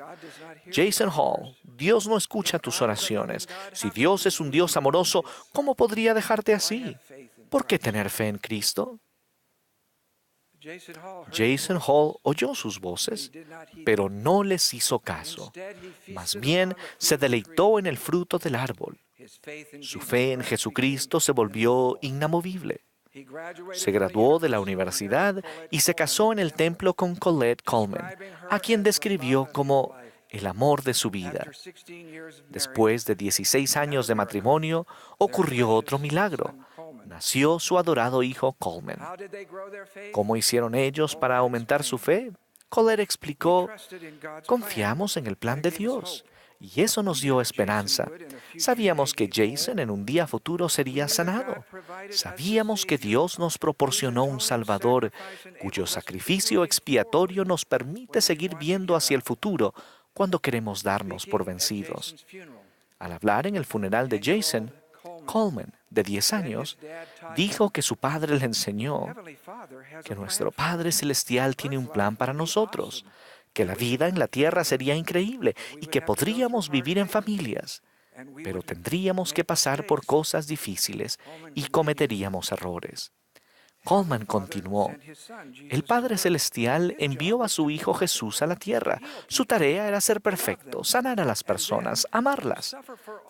Jason Hall, Dios no escucha tus oraciones. Si Dios es un Dios amoroso, ¿cómo podría dejarte así? ¿Por qué tener fe en Cristo? Jason Hall oyó sus voces, pero no les hizo caso. Más bien, se deleitó en el fruto del árbol. Su fe en Jesucristo se volvió inamovible. Se graduó de la universidad y se casó en el templo con Colette Coleman, a quien describió como el amor de su vida. Después de 16 años de matrimonio, ocurrió otro milagro. Nació su adorado hijo Coleman. ¿Cómo hicieron ellos para aumentar su fe? Colette explicó, confiamos en el plan de Dios. Y eso nos dio esperanza. Sabíamos que Jason en un día futuro sería sanado. Sabíamos que Dios nos proporcionó un Salvador cuyo sacrificio expiatorio nos permite seguir viendo hacia el futuro cuando queremos darnos por vencidos. Al hablar en el funeral de Jason, Coleman, de 10 años, dijo que su padre le enseñó que nuestro Padre Celestial tiene un plan para nosotros, que la vida en la tierra sería increíble y que podríamos vivir en familias, pero tendríamos que pasar por cosas difíciles y cometeríamos errores. Coleman continuó, el Padre Celestial envió a su Hijo Jesús a la tierra. Su tarea era ser perfecto, sanar a las personas, amarlas,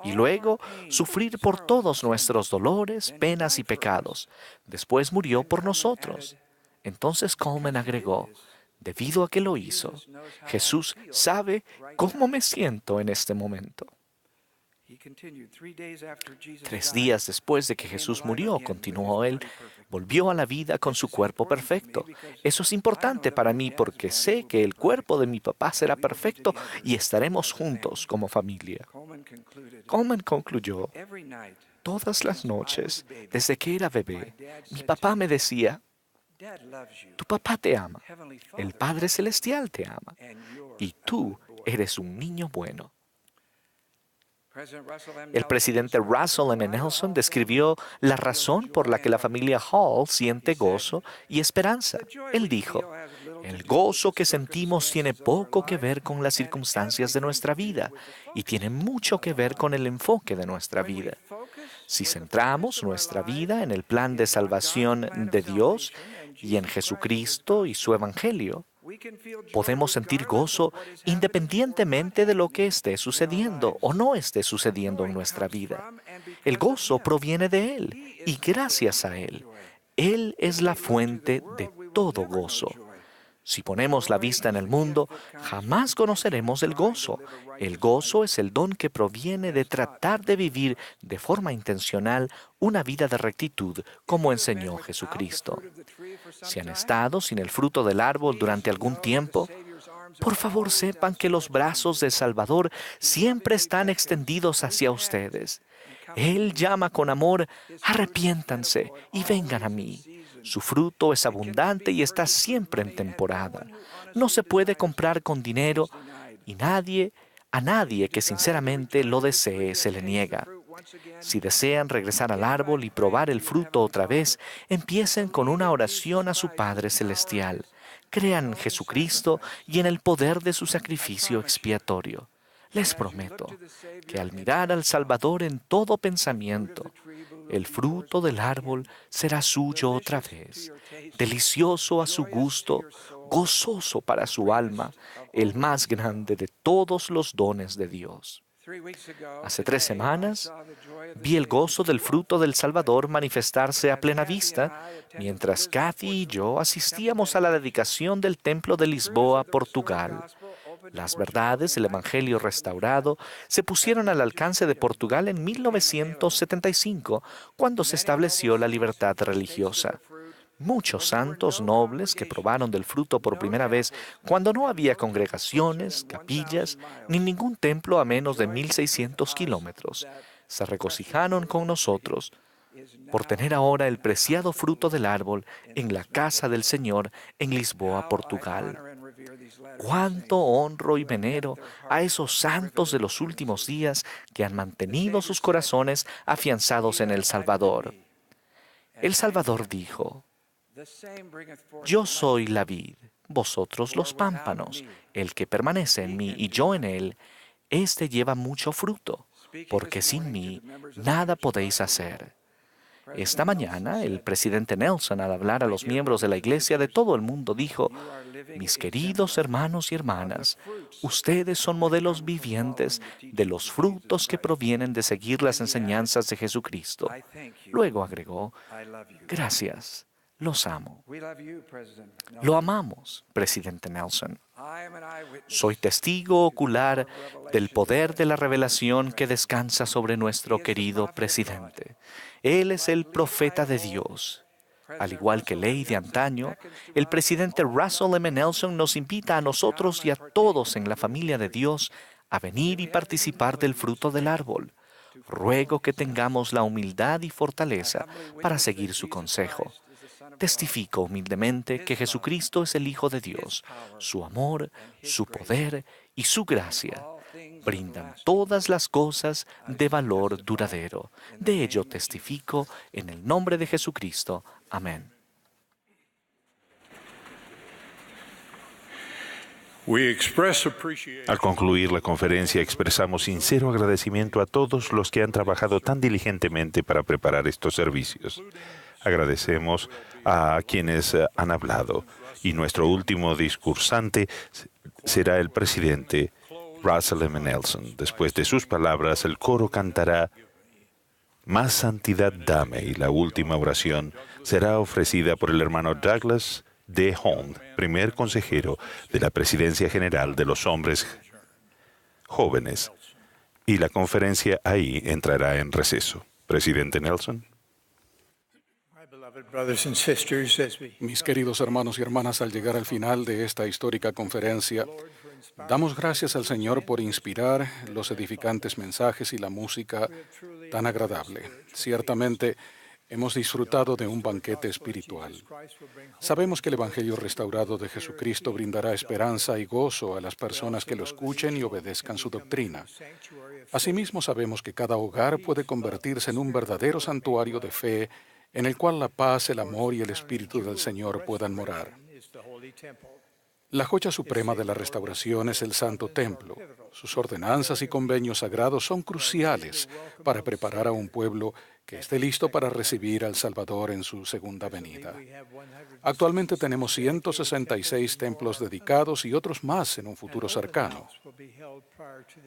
y luego sufrir por todos nuestros dolores, penas y pecados. Después murió por nosotros. Entonces Coleman agregó, debido a que lo hizo, Jesús sabe cómo me siento en este momento. 3 días después de que Jesús murió, continuó él, volvió a la vida con su cuerpo perfecto. Eso es importante para mí porque sé que el cuerpo de mi papá será perfecto y estaremos juntos como familia. Coleman concluyó, todas las noches, desde que era bebé, mi papá me decía, tu papá te ama, el Padre Celestial te ama, y tú eres un niño bueno. El presidente Russell M. Nelson describió la razón por la que la familia Hall siente gozo y esperanza. Él dijo, el gozo que sentimos tiene poco que ver con las circunstancias de nuestra vida y tiene mucho que ver con el enfoque de nuestra vida. Si centramos nuestra vida en el plan de salvación de Dios y en Jesucristo y su Evangelio, podemos sentir gozo independientemente de lo que esté sucediendo o no esté sucediendo en nuestra vida. El gozo proviene de Él y gracias a Él. Él es la fuente de todo gozo. Si ponemos la vista en el mundo, jamás conoceremos el gozo. El gozo es el don que proviene de tratar de vivir de forma intencional una vida de rectitud, como enseñó Jesucristo. Si han estado sin el fruto del árbol durante algún tiempo, por favor sepan que los brazos del Salvador siempre están extendidos hacia ustedes. Él llama con amor: arrepiéntanse y vengan a mí. Su fruto es abundante y está siempre en temporada. No se puede comprar con dinero y a nadie que sinceramente lo desee se le niega. Si desean regresar al árbol y probar el fruto otra vez, empiecen con una oración a su Padre Celestial. Crean en Jesucristo y en el poder de su sacrificio expiatorio. Les prometo que al mirar al Salvador en todo pensamiento, el fruto del árbol será suyo otra vez, delicioso a su gusto, gozoso para su alma, el más grande de todos los dones de Dios. Hace 3 semanas vi el gozo del fruto del Salvador manifestarse a plena vista mientras Kathy y yo asistíamos a la dedicación del Templo de Lisboa, Portugal. Las verdades del Evangelio restaurado se pusieron al alcance de Portugal en 1975, cuando se estableció la libertad religiosa. Muchos santos nobles que probaron del fruto por primera vez cuando no había congregaciones, capillas, ni ningún templo a menos de 1.600 kilómetros, se regocijaron con nosotros por tener ahora el preciado fruto del árbol en la casa del Señor en Lisboa, Portugal. Cuánto honro y venero a esos santos de los últimos días que han mantenido sus corazones afianzados en el Salvador. El Salvador dijo: yo soy la vid, vosotros los pámpanos. El que permanece en mí y yo en él, éste lleva mucho fruto, porque sin mí nada podéis hacer. Esta mañana, el presidente Nelson, al hablar a los miembros de la Iglesia de todo el mundo, dijo: mis queridos hermanos y hermanas, ustedes son modelos vivientes de los frutos que provienen de seguir las enseñanzas de Jesucristo. Luego agregó: gracias. Los amo. Lo amamos, presidente Nelson. Soy testigo ocular del poder de la revelación que descansa sobre nuestro querido presidente. Él es el profeta de Dios. Al igual que ley de antaño, el presidente Russell M. Nelson nos invita a nosotros y a todos en la familia de Dios a venir y participar del fruto del árbol. Ruego que tengamos la humildad y fortaleza para seguir su consejo. Testifico humildemente que Jesucristo es el Hijo de Dios. Su amor, su poder y su gracia brindan todas las cosas de valor duradero. De ello testifico en el nombre de Jesucristo. Amén. Al concluir la conferencia, expresamos sincero agradecimiento a todos los que han trabajado tan diligentemente para preparar estos servicios. Agradecemos a quienes han hablado y nuestro último discursante será el presidente Russell M. Nelson. Después de sus palabras, el coro cantará Más santidad dame, y la última oración será ofrecida por el hermano Douglas D. Holm, primer consejero de la Presidencia General de los Hombres Jóvenes, y la conferencia ahí entrará en receso. Presidente Nelson. Mis queridos hermanos y hermanas, al llegar al final de esta histórica conferencia, damos gracias al Señor por inspirar los edificantes mensajes y la música tan agradable. Ciertamente, hemos disfrutado de un banquete espiritual. Sabemos que el Evangelio restaurado de Jesucristo brindará esperanza y gozo a las personas que lo escuchen y obedezcan su doctrina. Asimismo, sabemos que cada hogar puede convertirse en un verdadero santuario de fe en el cual la paz, el amor y el Espíritu del Señor puedan morar. La joya suprema de la restauración es el Santo Templo. sus ordenanzas y convenios sagrados son cruciales para preparar a un pueblo que esté listo para recibir al Salvador en su segunda venida. Actualmente tenemos 166 templos dedicados y otros más en un futuro cercano.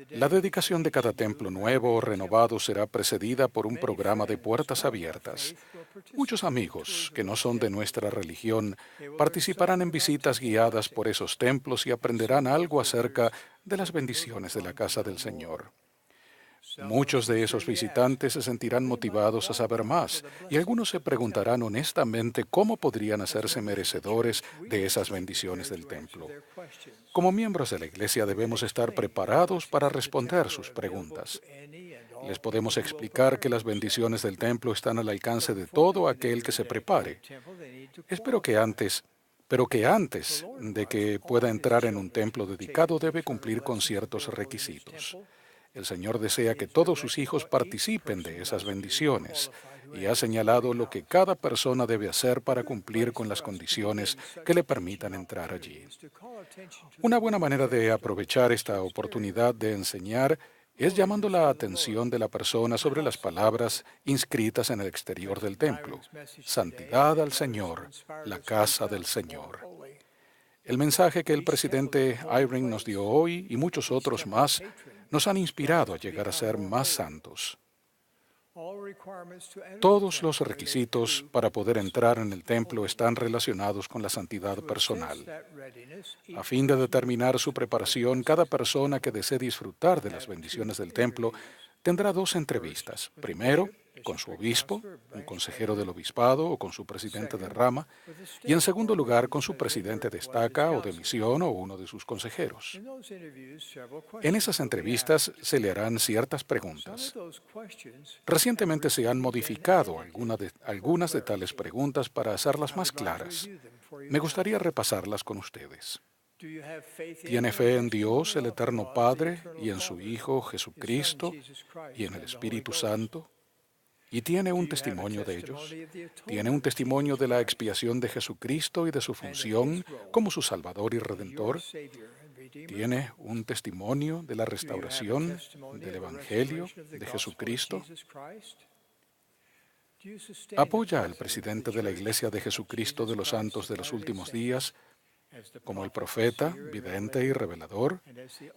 La dedicación de cada templo nuevo o renovado será precedida por un programa de puertas abiertas. Muchos amigos que no son de nuestra religión participarán en visitas guiadas por esos templos y aprenderán algo acerca de las bendiciones de la casa del Señor. Muchos de esos visitantes se sentirán motivados a saber más y algunos se preguntarán honestamente cómo podrían hacerse merecedores de esas bendiciones del templo. Como miembros de la Iglesia debemos estar preparados para responder sus preguntas. Les podemos explicar que las bendiciones del templo están al alcance de todo aquel que se prepare. Pero que antes de que pueda entrar en un templo dedicado debe cumplir con ciertos requisitos. El Señor desea que todos sus hijos participen de esas bendiciones y ha señalado lo que cada persona debe hacer para cumplir con las condiciones que le permitan entrar allí. Una buena manera de aprovechar esta oportunidad de enseñar es llamando la atención de la persona sobre las palabras inscritas en el exterior del templo. Santidad al Señor, la casa del Señor. El mensaje que el presidente Eyring nos dio hoy y muchos otros más nos han inspirado a llegar a ser más santos. Todos los requisitos para poder entrar en el templo están relacionados con la santidad personal. A fin de determinar su preparación, cada persona que desee disfrutar de las bendiciones del templo tendrá 2 entrevistas. Primero, con su obispo, un consejero del obispado o con su presidente de rama, y en segundo lugar con su presidente de estaca o de misión o uno de sus consejeros. En esas entrevistas se le harán ciertas preguntas. Recientemente se han modificado algunas de tales preguntas para hacerlas más claras. Me gustaría repasarlas con ustedes. ¿Tiene fe en Dios, el Eterno Padre, y en su Hijo Jesucristo, y en el Espíritu Santo? ¿Y tiene un testimonio de ellos? ¿Tiene un testimonio de la expiación de Jesucristo y de su función como su Salvador y Redentor? ¿Tiene un testimonio de la restauración del Evangelio de Jesucristo? ¿Apoya al presidente de la Iglesia de Jesucristo de los Santos de los Últimos Días como el profeta, vidente y revelador,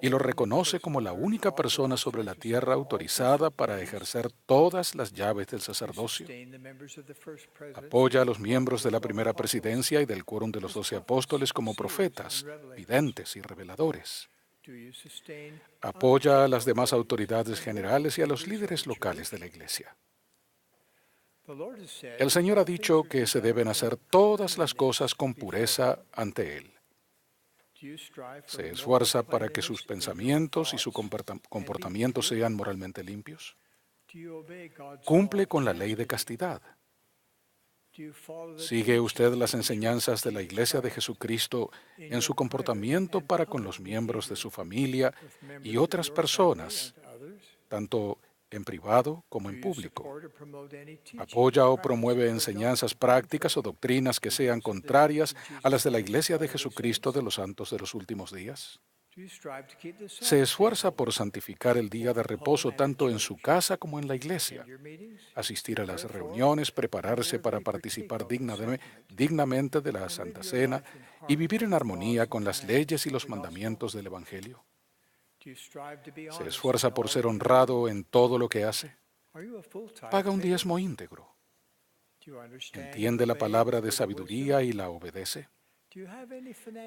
y lo reconoce como la única persona sobre la tierra autorizada para ejercer todas las llaves del sacerdocio? Apoya a los miembros de la primera presidencia y del quórum de los 12 apóstoles como profetas, videntes y reveladores. Apoya a las demás autoridades generales y a los líderes locales de la Iglesia. El Señor ha dicho que se deben hacer todas las cosas con pureza ante Él. ¿Se esfuerza para que sus pensamientos y su comportamiento sean moralmente limpios? ¿Cumple con la ley de castidad? ¿Sigue usted las enseñanzas de la Iglesia de Jesucristo en su comportamiento para con los miembros de su familia y otras personas, tanto en privado como en público? ¿Apoya o promueve enseñanzas prácticas o doctrinas que sean contrarias a las de la Iglesia de Jesucristo de los Santos de los Últimos Días? ¿Se esfuerza por santificar el día de reposo tanto en su casa como en la iglesia? Asistir a las reuniones, prepararse para participar dignamente de la Santa Cena y vivir en armonía con las leyes y los mandamientos del Evangelio. ¿Se esfuerza por ser honrado en todo lo que hace? ¿Paga un diezmo íntegro? ¿Entiende la palabra de sabiduría y la obedece?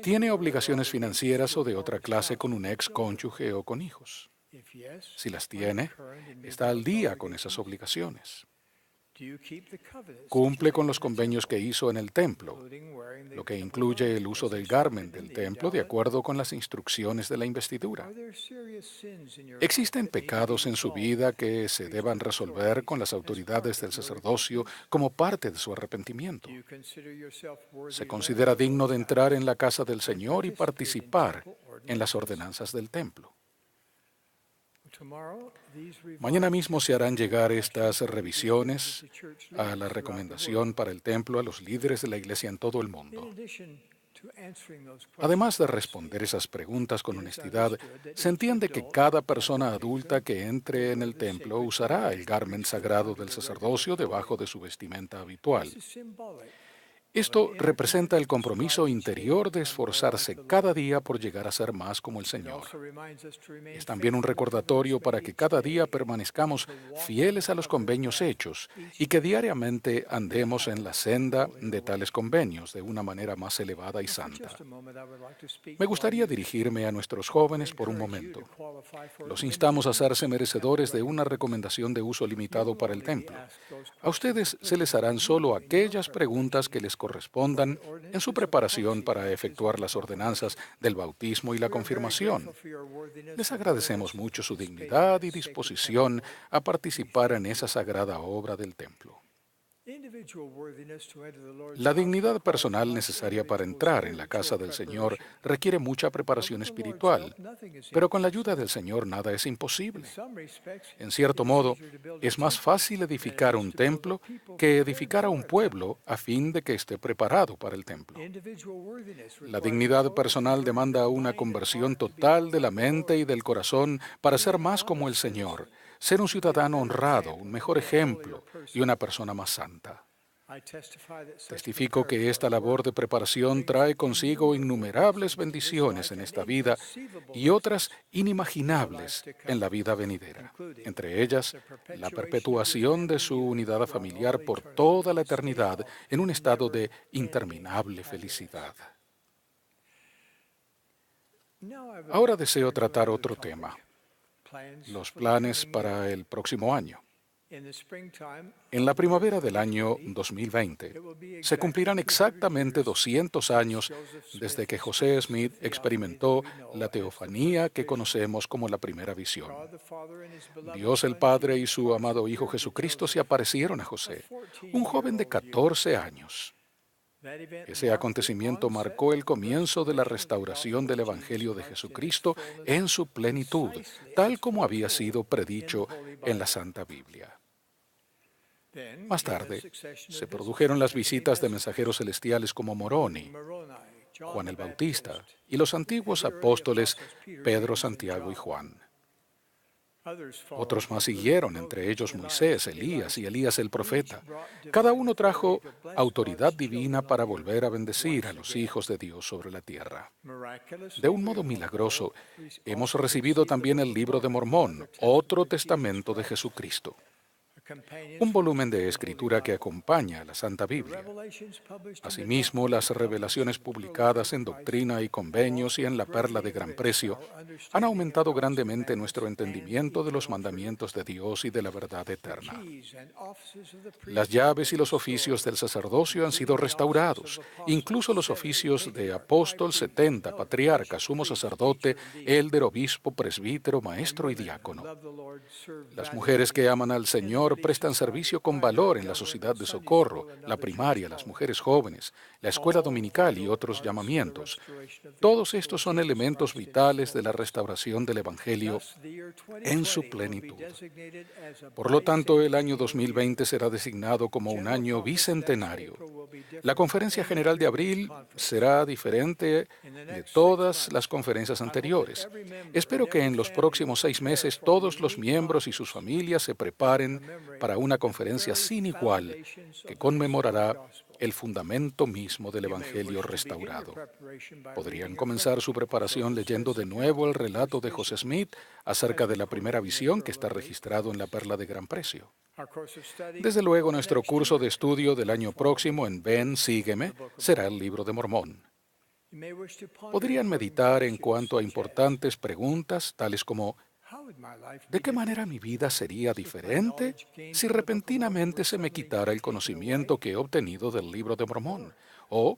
¿Tiene obligaciones financieras o de otra clase con un ex cónyuge o con hijos? Si las tiene, está al día con esas obligaciones. ¿Cumple con los convenios que hizo en el templo, lo que incluye el uso del garment del templo de acuerdo con las instrucciones de la investidura? ¿Existen pecados en su vida que se deban resolver con las autoridades del sacerdocio como parte de su arrepentimiento? ¿Se considera digno de entrar en la casa del Señor y participar en las ordenanzas del templo? Mañana mismo se harán llegar estas revisiones a la recomendación para el templo a los líderes de la iglesia en todo el mundo. Además de responder esas preguntas con honestidad, se entiende que cada persona adulta que entre en el templo usará el garment sagrado del sacerdocio debajo de su vestimenta habitual. Esto representa el compromiso interior de esforzarse cada día por llegar a ser más como el Señor. Es también un recordatorio para que cada día permanezcamos fieles a los convenios hechos y que diariamente andemos en la senda de tales convenios de una manera más elevada y santa. Me gustaría dirigirme a nuestros jóvenes por un momento. Los instamos a hacerse merecedores de una recomendación de uso limitado para el templo. A ustedes se les harán solo aquellas preguntas que les correspondan en su preparación para efectuar las ordenanzas del bautismo y la confirmación. Les agradecemos mucho su dignidad y disposición a participar en esa sagrada obra del templo. La dignidad personal necesaria para entrar en la casa del Señor requiere mucha preparación espiritual, pero con la ayuda del Señor nada es imposible. En cierto modo, es más fácil edificar un templo que edificar a un pueblo a fin de que esté preparado para el templo. La dignidad personal demanda una conversión total de la mente y del corazón para ser más como el Señor, ser un ciudadano honrado, un mejor ejemplo y una persona más santa. Testifico que esta labor de preparación trae consigo innumerables bendiciones en esta vida y otras inimaginables en la vida venidera, entre ellas la perpetuación de su unidad familiar por toda la eternidad en un estado de interminable felicidad. Ahora deseo tratar otro tema: los planes para el próximo año. En la primavera del año 2020, se cumplirán exactamente 200 años desde que José Smith experimentó la teofanía que conocemos como la primera visión. Dios el Padre y su amado Hijo Jesucristo se aparecieron a José, un joven de 14 años. Ese acontecimiento marcó el comienzo de la restauración del Evangelio de Jesucristo en su plenitud, tal como había sido predicho en la Santa Biblia. Más tarde, se produjeron las visitas de mensajeros celestiales como Moroni, Juan el Bautista y los antiguos apóstoles Pedro, Santiago y Juan. Otros más siguieron, entre ellos Moisés, Elías y Elías el profeta. Cada uno trajo autoridad divina para volver a bendecir a los hijos de Dios sobre la tierra. De un modo milagroso, hemos recibido también el Libro de Mormón, otro testamento de Jesucristo. Un volumen de escritura que acompaña a la Santa Biblia. Asimismo, las revelaciones publicadas en Doctrina y Convenios y en la Perla de Gran Precio han aumentado grandemente nuestro entendimiento de los mandamientos de Dios y de la verdad eterna. Las llaves y los oficios del sacerdocio han sido restaurados, incluso los oficios de apóstol, 70, patriarca, sumo sacerdote, élder, obispo, presbítero, maestro y diácono. Las mujeres que aman al Señor prestan servicio con valor en la sociedad de socorro, la primaria, las mujeres jóvenes, la escuela dominical y otros llamamientos. Todos estos son elementos vitales de la restauración del Evangelio en su plenitud. Por lo tanto, el año 2020 será designado como un año bicentenario. La Conferencia General de abril será diferente de todas las conferencias anteriores. Espero que en los próximos 6 meses todos los miembros y sus familias se preparen para una conferencia sin igual que conmemorará el fundamento mismo del Evangelio restaurado. Podrían comenzar su preparación leyendo de nuevo el relato de José Smith acerca de la primera visión que está registrado en la Perla de Gran Precio. Desde luego, nuestro curso de estudio del año próximo en Ven, Sígueme será el Libro de Mormón. Podrían meditar en cuanto a importantes preguntas tales como: ¿de qué manera mi vida sería diferente si repentinamente se me quitara el conocimiento que he obtenido del Libro de Mormón? ¿O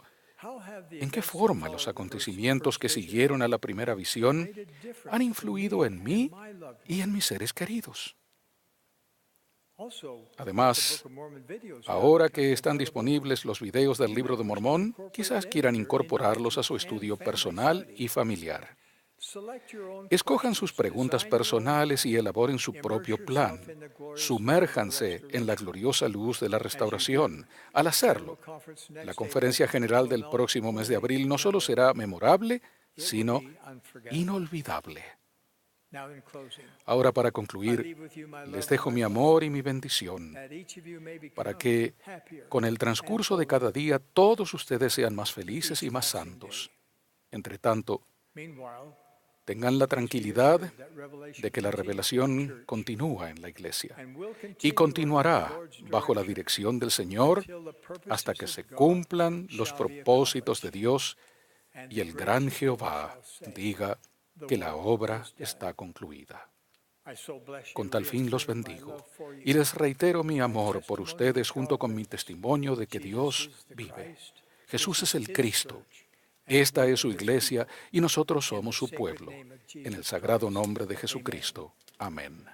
en qué forma los acontecimientos que siguieron a la primera visión han influido en mí y en mis seres queridos? Además, ahora que están disponibles los videos del Libro de Mormón, quizás quieran incorporarlos a su estudio personal y familiar. Escojan sus preguntas personales y elaboren su propio plan. Sumérjanse en la gloriosa luz de la restauración. Al hacerlo, la conferencia general del próximo mes de abril no solo será memorable, sino inolvidable. Ahora, para concluir, les dejo mi amor y mi bendición para que, con el transcurso de cada día, todos ustedes sean más felices y más santos. Entre tanto, tengan la tranquilidad de que la revelación continúa en la Iglesia y continuará bajo la dirección del Señor hasta que se cumplan los propósitos de Dios y el gran Jehová diga que la obra está concluida. Con tal fin los bendigo y les reitero mi amor por ustedes junto con mi testimonio de que Dios vive. Jesús es el Cristo. Esta es su iglesia y nosotros somos su pueblo. En el sagrado nombre de Jesucristo. Amén.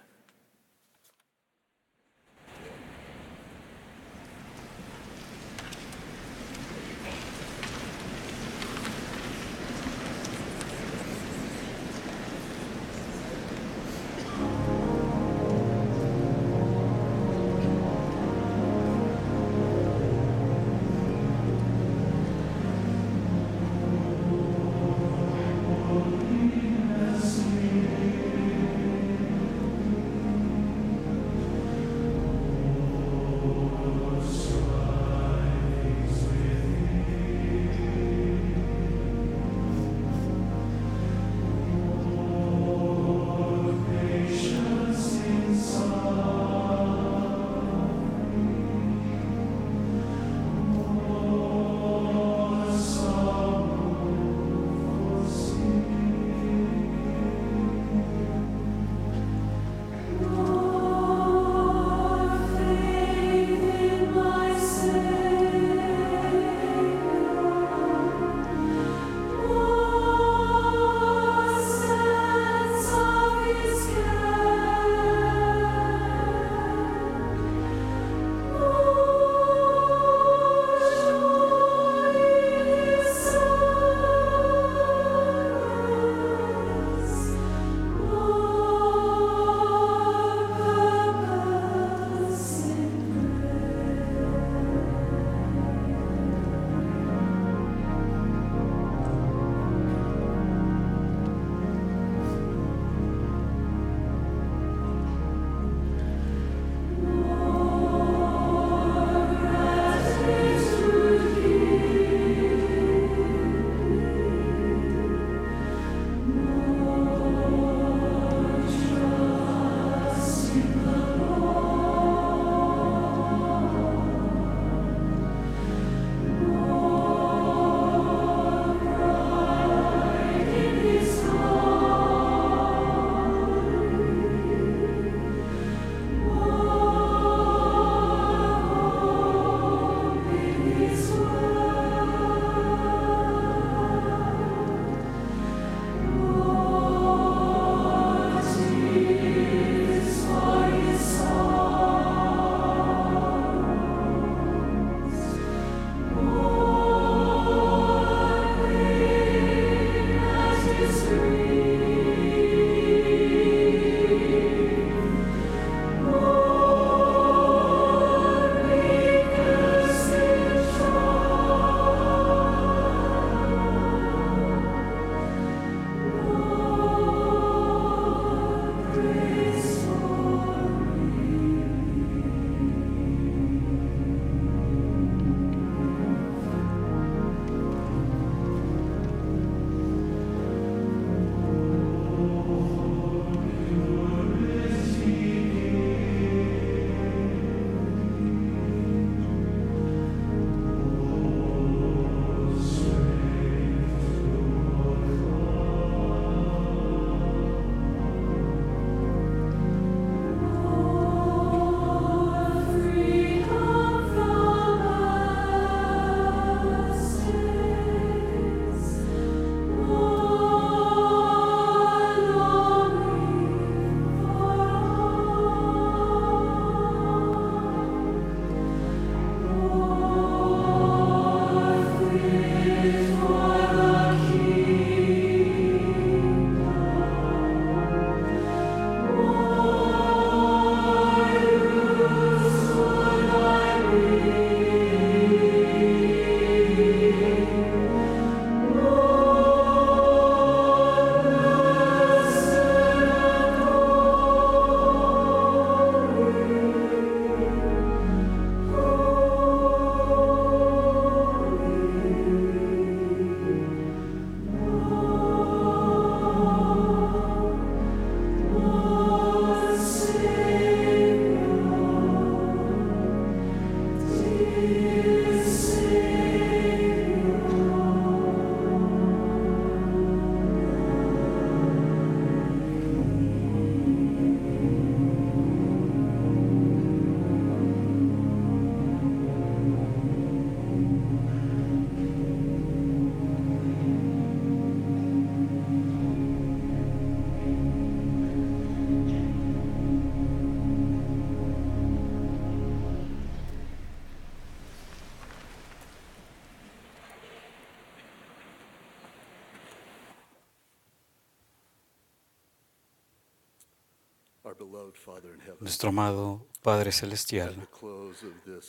Nuestro amado Padre Celestial,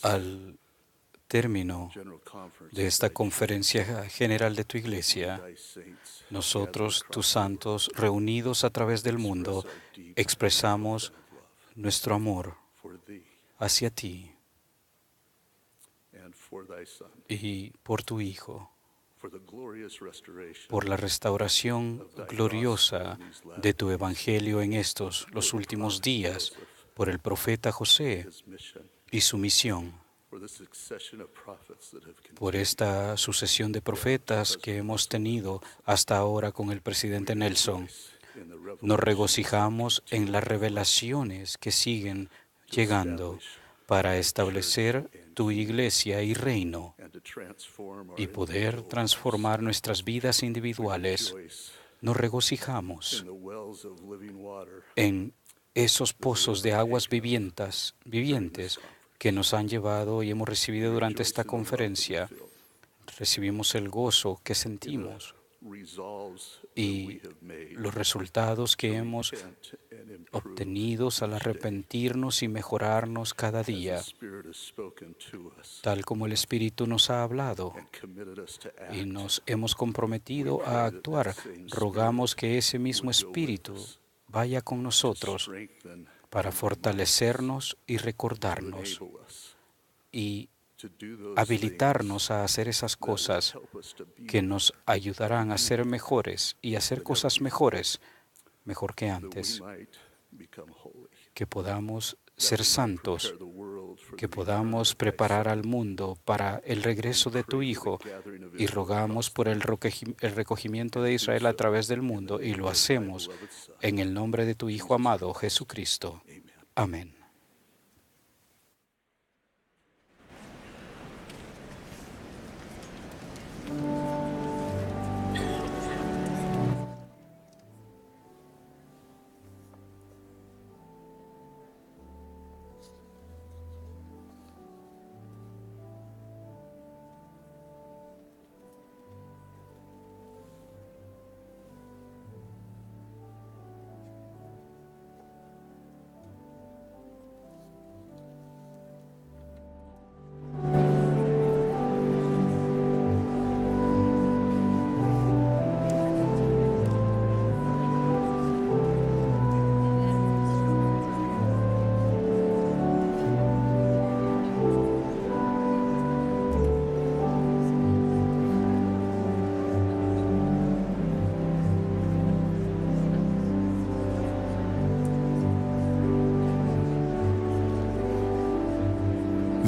al término de esta conferencia general de tu iglesia, nosotros, tus santos, reunidos a través del mundo, expresamos nuestro amor hacia ti y por tu Hijo, por la restauración gloriosa de tu Evangelio en los últimos días, por el profeta José y su misión, por esta sucesión de profetas que hemos tenido hasta ahora con el presidente Nelson. Nos regocijamos en las revelaciones que siguen llegando para establecer tu iglesia y reino y poder transformar nuestras vidas individuales. Nos regocijamos en esos pozos de aguas vivientes que nos han llevado y hemos recibido durante esta conferencia. Recibimos el gozo que sentimos y los resultados que hemos obtenido al arrepentirnos y mejorarnos cada día, tal como el Espíritu nos ha hablado y nos hemos comprometido a actuar. Rogamos que ese mismo Espíritu vaya con nosotros para fortalecernos y recordarnos y habilitarnos a hacer esas cosas que nos ayudarán a ser mejores y a hacer cosas mejores, mejor que antes, que podamos ser santos, que podamos preparar al mundo para el regreso de tu Hijo, y rogamos por el recogimiento de Israel a través del mundo, y lo hacemos en el nombre de tu Hijo amado, Jesucristo. Amén.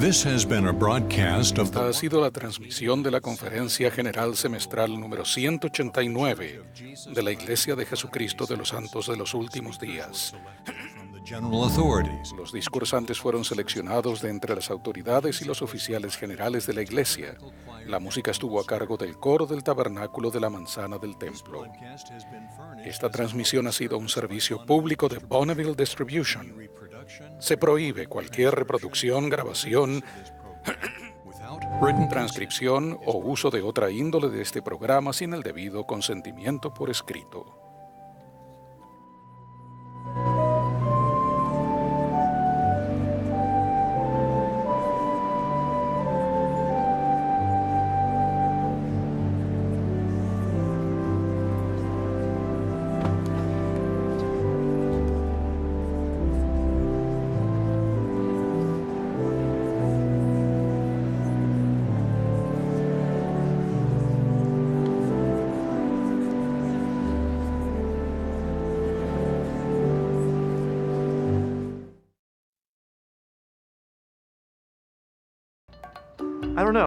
This has been a broadcast of Esta ha sido la transmisión de la Conferencia General Semestral número 189 de la Iglesia de Jesucristo de los Santos de los Últimos Días. Los discursantes fueron seleccionados de entre las autoridades y los oficiales generales de la Iglesia. La música estuvo a cargo del coro del Tabernáculo de la Manzana del Templo. Esta transmisión ha sido un servicio público de Bonneville Distribution. Se prohíbe cualquier reproducción, grabación, transcripción o uso de otra índole de este programa sin el debido consentimiento por escrito. I don't know.